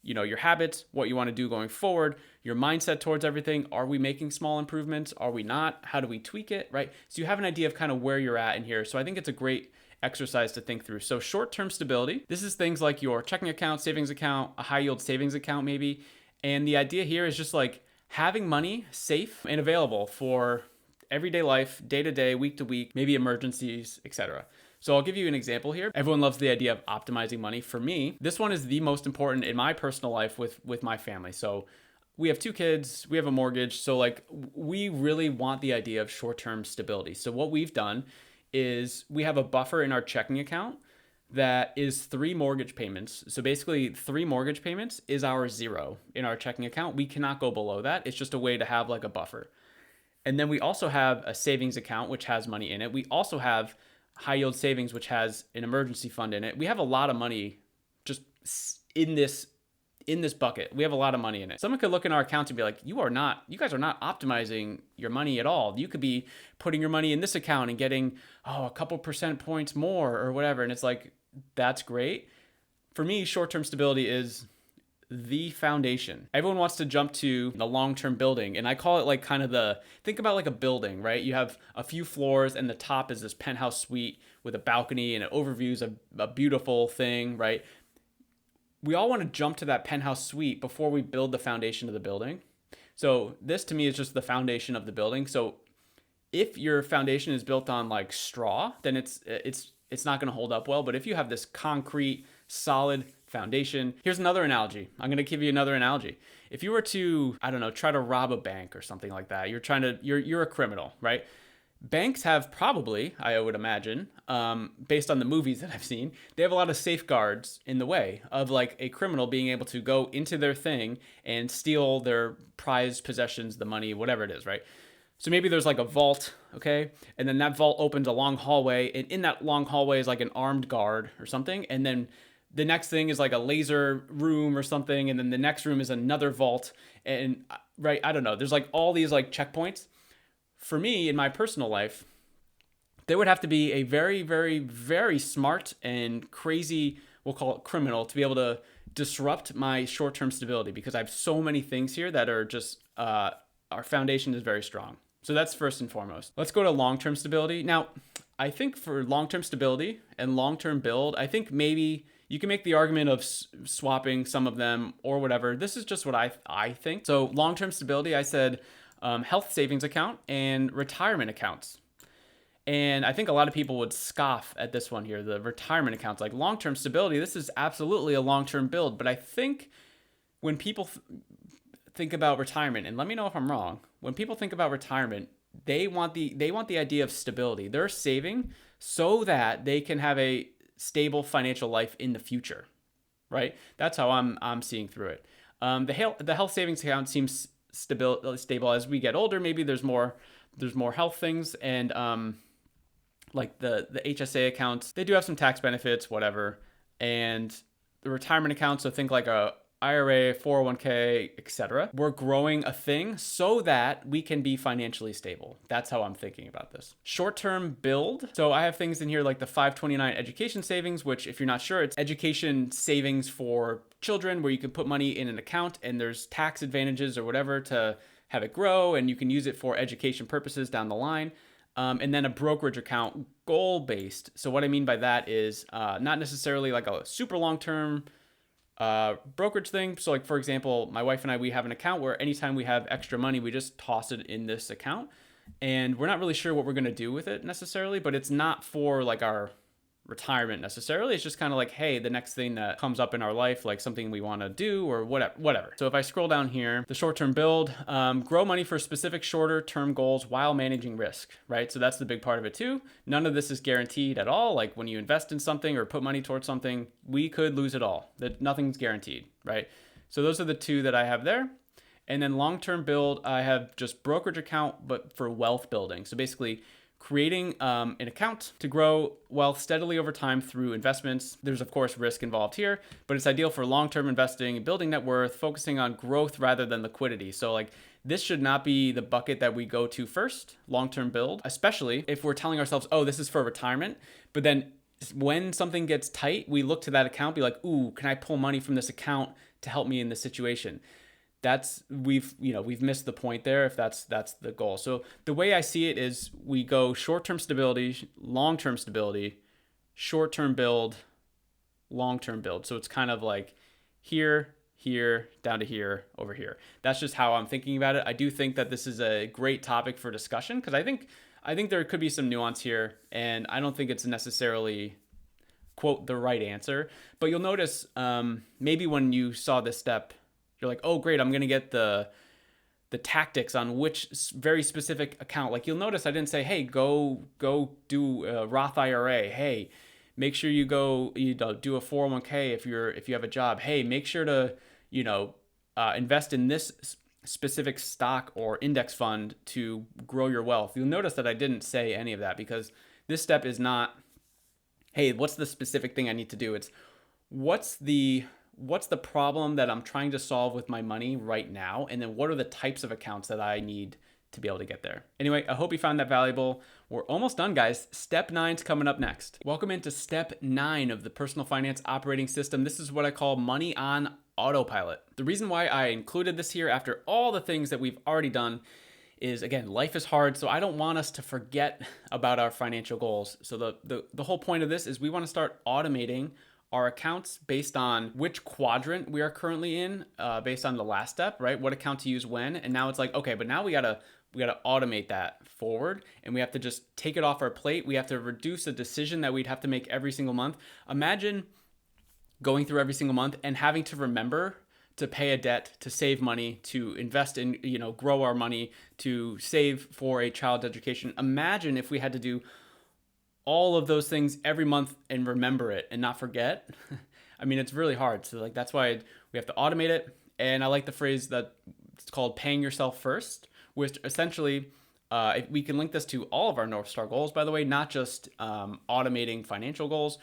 your habits, what you want to do going forward, your mindset towards everything. Are we making small improvements? Are we not? How do we tweak it, right? So you have an idea of kind of where you're at in here. So I think it's a great exercise to think through. So short-term stability, this is things like your checking account, savings account, a high yield savings account maybe. And the idea here is just like having money safe and available for everyday life, day to day, week to week, maybe emergencies, etc. So I'll give you an example here. Everyone loves the idea of optimizing money. For me, this one is the most important in my personal life with my family. So we have 2 kids, we have a mortgage. So like we really want the idea of short-term stability. So what we've done is we have a buffer in our checking account that is 3 mortgage payments. So basically 3 mortgage payments is our zero in our checking account. We cannot go below that. It's just a way to have like a buffer. And then we also have a savings account, which has money in it. We also have high yield savings, which has an emergency fund in it. We have a lot of money just in this bucket. We have a lot of money in it. Someone could look in our accounts and be like, you guys are not optimizing your money at all. You could be putting your money in this account and getting, a couple percent points more or whatever. And it's like, that's great. For me, short-term stability is the foundation. Everyone wants to jump to the long-term building, and I call it like kind of think about like a building, right? You have a few floors and the top is this penthouse suite with a balcony and it overviews a beautiful thing, right? We all want to jump to that penthouse suite before we build the foundation of the building. So this to me is just the foundation of the building. So if your foundation is built on like straw, then it's not going to hold up well. But if you have this concrete, solid foundation, here's another analogy. I'm going to give you another analogy. If you were to, I don't know, try to rob a bank or something like that, you're a criminal, right? Banks have probably, I would imagine, based on the movies that I've seen, they have a lot of safeguards in the way of like a criminal being able to go into their thing and steal their prized possessions, the money, whatever it is, right? So maybe there's like a vault, okay? And then that vault opens a long hallway, and in that long hallway is like an armed guard or something. And then the next thing is like a laser room or something. And then the next room is another vault. And right, I don't know. There's like all these like checkpoints. For me, in my personal life, there would have to be a very, very, very smart and crazy, we'll call it criminal, to be able to disrupt my short-term stability, because I have so many things here that are just, our foundation is very strong. So that's first and foremost. Let's go to long-term stability. Now, I think for long-term stability and long-term build, I think maybe you can make the argument of swapping some of them or whatever. This is just what I think. So long-term stability, I said health savings account and retirement accounts. And I think a lot of people would scoff at this one here, the retirement accounts. Like long-term stability, this is absolutely a long-term build. But I think when people think about retirement, and let me know if I'm wrong, when people think about retirement, they want the idea of stability. They're saving so that they can have a stable financial life in the future, right? That's how I'm seeing through it. The health savings account seems stable as we get older. Maybe there's more health things, and like the HSA accounts, they do have some tax benefits, whatever. And the retirement accounts, so think like a IRA, 401k, etc. We're growing a thing so that we can be financially stable. That's how I'm thinking about this. Short-term build. So I have things in here like the 529 education savings, which if you're not sure, it's education savings for children where you can put money in an account and there's tax advantages or whatever to have it grow, and you can use it for education purposes down the line. And then a brokerage account, goal-based. So what I mean by that is not necessarily like a super long-term brokerage thing. So like, for example, my wife and I, we have an account where anytime we have extra money, we just toss it in this account, and we're not really sure what we're going to do with it necessarily, but it's not for like our retirement necessarily. It's just kind of like, hey, the next thing that comes up in our life, like something we want to do or whatever. So if I scroll down here, the short-term build, grow money for specific shorter term goals while managing risk, right? So that's the big part of it too. None of this is guaranteed at all. Like when you invest in something or put money towards something, we could lose it all. That nothing's guaranteed, right? So those are the two that I have there. And then long-term build, I have just brokerage account, but for wealth building. So basically creating an account to grow wealth steadily over time through investments. There's of course risk involved here, but it's ideal for long-term investing, building net worth, focusing on growth rather than liquidity. So like this should not be the bucket that we go to first, long-term build, especially if we're telling ourselves, oh, this is for retirement. But then when something gets tight, we look to that account, be like, ooh, can I pull money from this account to help me in this situation? We've missed the point there if that's the goal. So the way I see it is we go short-term stability, long-term stability, short-term build, long-term build. So it's kind of like here, down to here, over here. That's just how I'm thinking about it. I do think that this is a great topic for discussion because I think there could be some nuance here, and I don't think it's necessarily quote the right answer. But you'll notice maybe when you saw this step, you're like, oh, great, I'm going to get the tactics on which very specific account. Like you'll notice I didn't say, hey, go do a Roth IRA. Hey, make sure you go, do a 401k if you have a job. Hey, make sure to, invest in this specific stock or index fund to grow your wealth. You'll notice that I didn't say any of that because this step is not, hey, what's the specific thing I need to do? It's what's the problem that I'm trying to solve with my money right now? And then what are the types of accounts that I need to be able to get there? Anyway, I hope you found that valuable. We're almost done, guys. Step 9's coming up next. Welcome into step 9 of the personal finance operating system. This is what I call money on autopilot. The reason why I included this here after all the things that we've already done is, again, life is hard, so I don't want us to forget about our financial goals. So the whole point of this is we want to start automating our accounts based on which quadrant we are currently in, based on the last step, right? What account to use when. And now it's like, okay, but now we gotta automate that forward, and we have to just take it off our plate. We have to reduce a decision that we'd have to make every single month. Imagine going through every single month and having to remember to pay a debt, to save money, to invest in, grow our money, to save for a child's education. Imagine if we had to do all of those things every month and remember it and not forget. I mean, it's really hard. So that's why we have to automate it. And I like the phrase that it's called paying yourself first, which essentially, we can link this to all of our North Star goals, by the way, not just automating financial goals,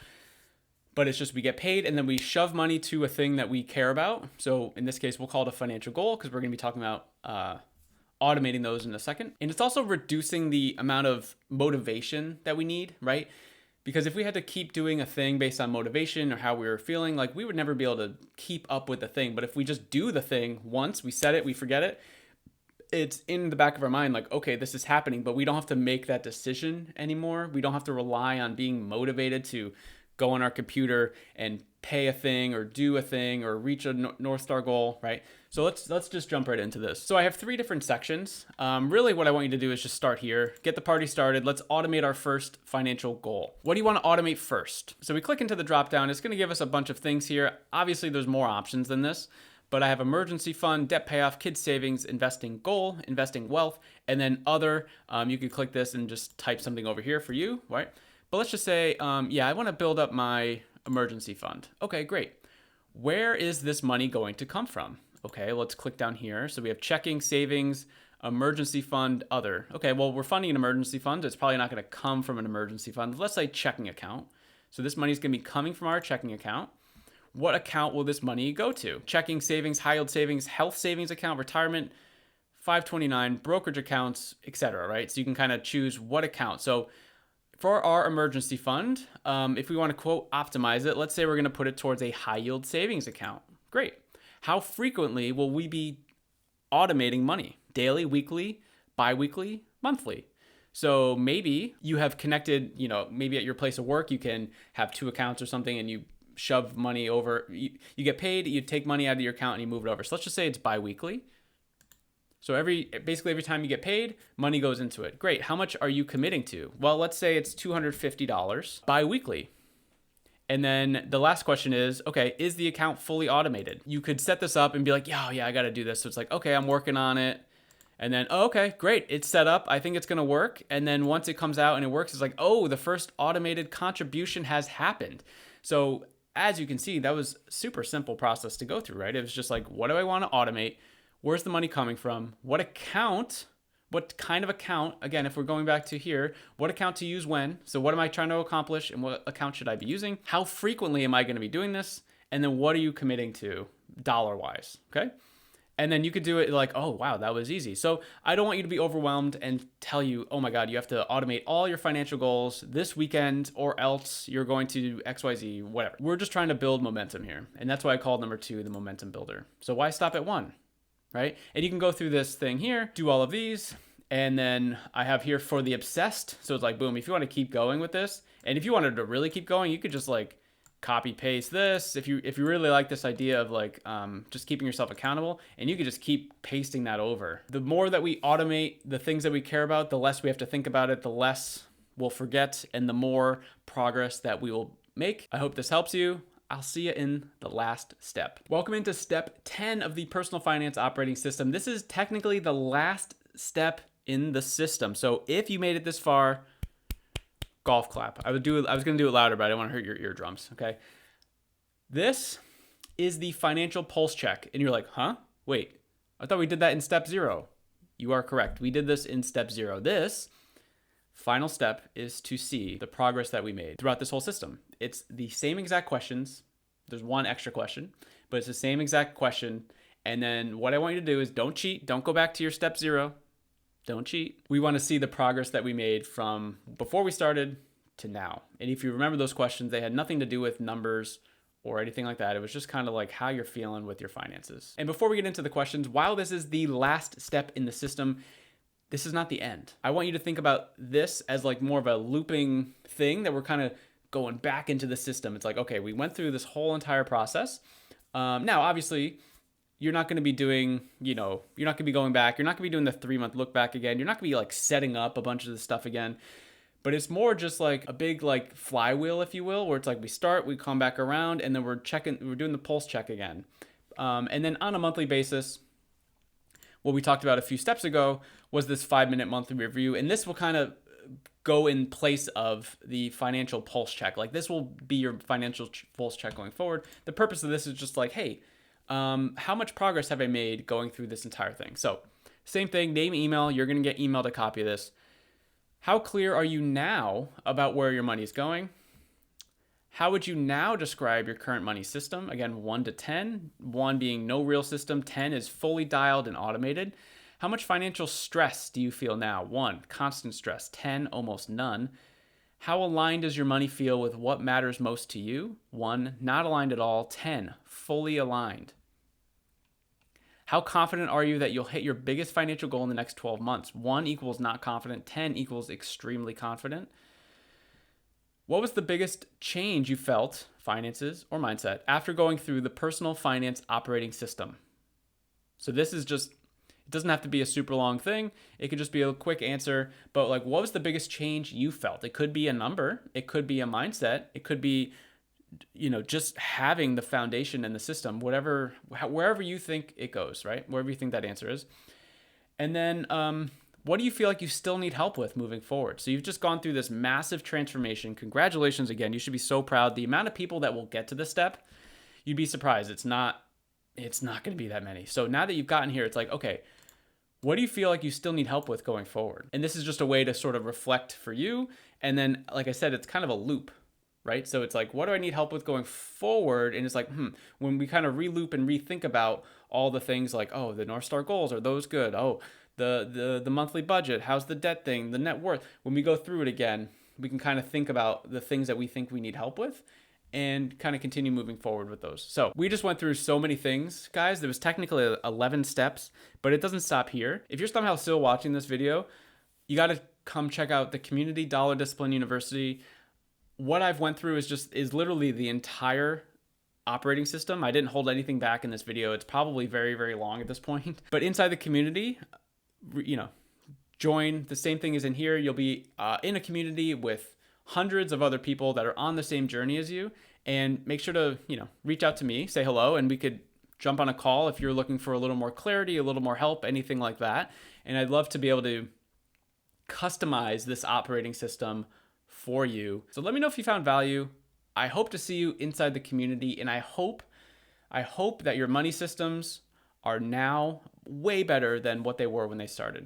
but it's just we get paid and then we shove money to a thing that we care about. So in this case, we'll call it a financial goal because we're going to be talking about automating those in a second. And it's also reducing the amount of motivation that we need, right? Because if we had to keep doing a thing based on motivation or how we were feeling, like we would never be able to keep up with the thing. But if we just do the thing once, we set it, we forget it, it's in the back of our mind, like, okay, this is happening, but we don't have to make that decision anymore. We don't have to rely on being motivated to go on our computer and pay a thing or do a thing or reach a North Star goal, right? So let's just jump right into this. So I have 3 different sections. Really what I want you to do is just start here, get the party started. Let's automate our first financial goal. What do you want to automate first? So we click into the drop down. It's going to give us a bunch of things here. Obviously there's more options than this, but I have emergency fund, debt payoff, kids savings, investing goal, investing wealth, and then other. You could click this and just type something over here for you, right? But let's just say, I want to build up my emergency fund. Okay, great. Where is this money going to come from? Okay, let's click down here. So we have checking, savings, emergency fund, other. Okay, well, we're funding an emergency fund. It's probably not going to come from an emergency fund. Let's say checking account. So this money is going to be coming from our checking account. What account will this money go to? Checking, savings, high yield savings, health savings account, retirement, 529, brokerage accounts, etc. Right? So you can kind of choose what account. So for our emergency fund, if we want to quote optimize it, let's say we're going to put it towards a high yield savings account. Great. How frequently will we be automating money? Daily, weekly, bi-weekly, monthly? So maybe you have connected, maybe at your place of work, you can have 2 accounts or something and you shove money over, you get paid, you take money out of your account and you move it over. So let's just say it's bi-weekly. So basically every time you get paid, money goes into it. Great. How much are you committing to? Well, let's say it's $250 bi-weekly. And then the last question is, okay, is the account fully automated? You could set this up and be like, yeah, I got to do this. So it's like, okay, I'm working on it. And then, okay, great. It's set up. I think it's going to work. And then once it comes out and it works, it's like, oh, the first automated contribution has happened. So as you can see, that was a super simple process to go through, right? It was just like, what do I want to automate? Where's the money coming from? What account? What kind of account? Again, if we're going back to here, what account to use when? So what am I trying to accomplish and what account should I be using? How frequently am I going to be doing this? And then what are you committing to dollar-wise, okay? And then you could do it like, oh, wow, that was easy. So I don't want you to be overwhelmed and tell you, oh my God, you have to automate all your financial goals this weekend or else you're going to do XYZ, whatever. We're just trying to build momentum here. And that's why I called number 2 the momentum builder. So why stop at 1? Right? And you can go through this thing here, do all of these, and then I have here for the obsessed. So it's like, boom, if you want to keep going with this, and if you wanted to really keep going, you could just like copy paste this. If you really like this idea of like just keeping yourself accountable, and you could just keep pasting that over. The more that we automate the things that we care about, the less we have to think about it, the less we'll forget, and the more progress that we will make. I hope this helps you. I'll see you in the last step. Welcome into step 10 of the personal finance operating system. This is technically the last step in the system. So if you made it this far, golf clap. I was going to do it louder, but I don't want to hurt your eardrums. Okay. This is the financial pulse check. And you're like, huh? Wait, I thought we did that in step 0. You are correct. We did this in step 0. This final step is to see the progress that we made throughout this whole system. It's the same exact questions. There's one extra question, but it's the same exact question. And then what I want you to do is don't cheat. Don't go back to your step 0. Don't cheat. We want to see the progress that we made from before we started to now. And if you remember those questions, they had nothing to do with numbers or anything like that. It was just kind of like how you're feeling with your finances. And before we get into the questions, while this is the last step in the system, this is not the end. I want you to think about this as like more of a looping thing that we're kind of going back into the system. It's like, okay, we went through this whole entire process. Now, obviously, you're not going to be doing, you're not going to be going back. You're not going to be doing the 3-month look back again. You're not going to be like setting up a bunch of this stuff again. But it's more just like a big like flywheel, if you will, where it's like we start, we come back around, and then we're doing the pulse check again. And then on a monthly basis, what we talked about a few steps ago was this 5-minute monthly review. And this will kind of go in place of the financial pulse check. Like this will be your financial pulse check going forward. The purpose of this is just like, hey, how much progress have I made going through this entire thing? So same thing, name, email, you're going to get emailed a copy of this. How clear are you now about where your money is going? How would you now describe your current money system? Again, 1 to 10, 1 being no real system, 10 is fully dialed and automated. How much financial stress do you feel now? 1, constant stress, 10, almost none. How aligned does your money feel with what matters most to you? 1, not aligned at all, 10, fully aligned. How confident are you that you'll hit your biggest financial goal in the next 12 months? 1 equals not confident, 10 equals extremely confident. What was the biggest change you felt, finances or mindset, after going through the personal finance operating system? So this is just, it doesn't have to be a super long thing. It could just be a quick answer, but like, what was the biggest change you felt? It could be a number. It could be a mindset. It could be, just having the foundation and the system, wherever you think it goes, right? Wherever you think that answer is. And then, what do you feel like you still need help with moving forward? So you've just gone through this massive transformation. Congratulations again. You should be so proud. The amount of people that will get to this step, you'd be surprised. It's not going to be that many. So now that you've gotten here, it's like, okay, what do you feel like you still need help with going forward? And this is just a way to sort of reflect for you. And then, like I said, it's kind of a loop, right? So it's like, what do I need help with going forward? And it's like, when we kind of re-loop and rethink about all the things like, oh, the North Star goals, are those good? Oh, the monthly budget, how's the debt thing, the net worth? When we go through it again, we can kind of think about the things that we think we need help with and kind of continue moving forward with those. So we just went through so many things, guys. There was technically 11 steps, but it doesn't stop here. If you're somehow still watching this video, you got to come check out the Community Dollar Discipline University. What I've went through is literally the entire operating system. I didn't hold anything back in this video. It's probably very, very long at this point. But inside the community, join. The same thing is in here. You'll be in a community with hundreds of other people that are on the same journey as you. And make sure to, reach out to me, say hello, and we could jump on a call if you're looking for a little more clarity, a little more help, anything like that. And I'd love to be able to customize this operating system for you. So let me know if you found value. I hope to see you inside the community, and I hope that your money systems are now way better than what they were when they started.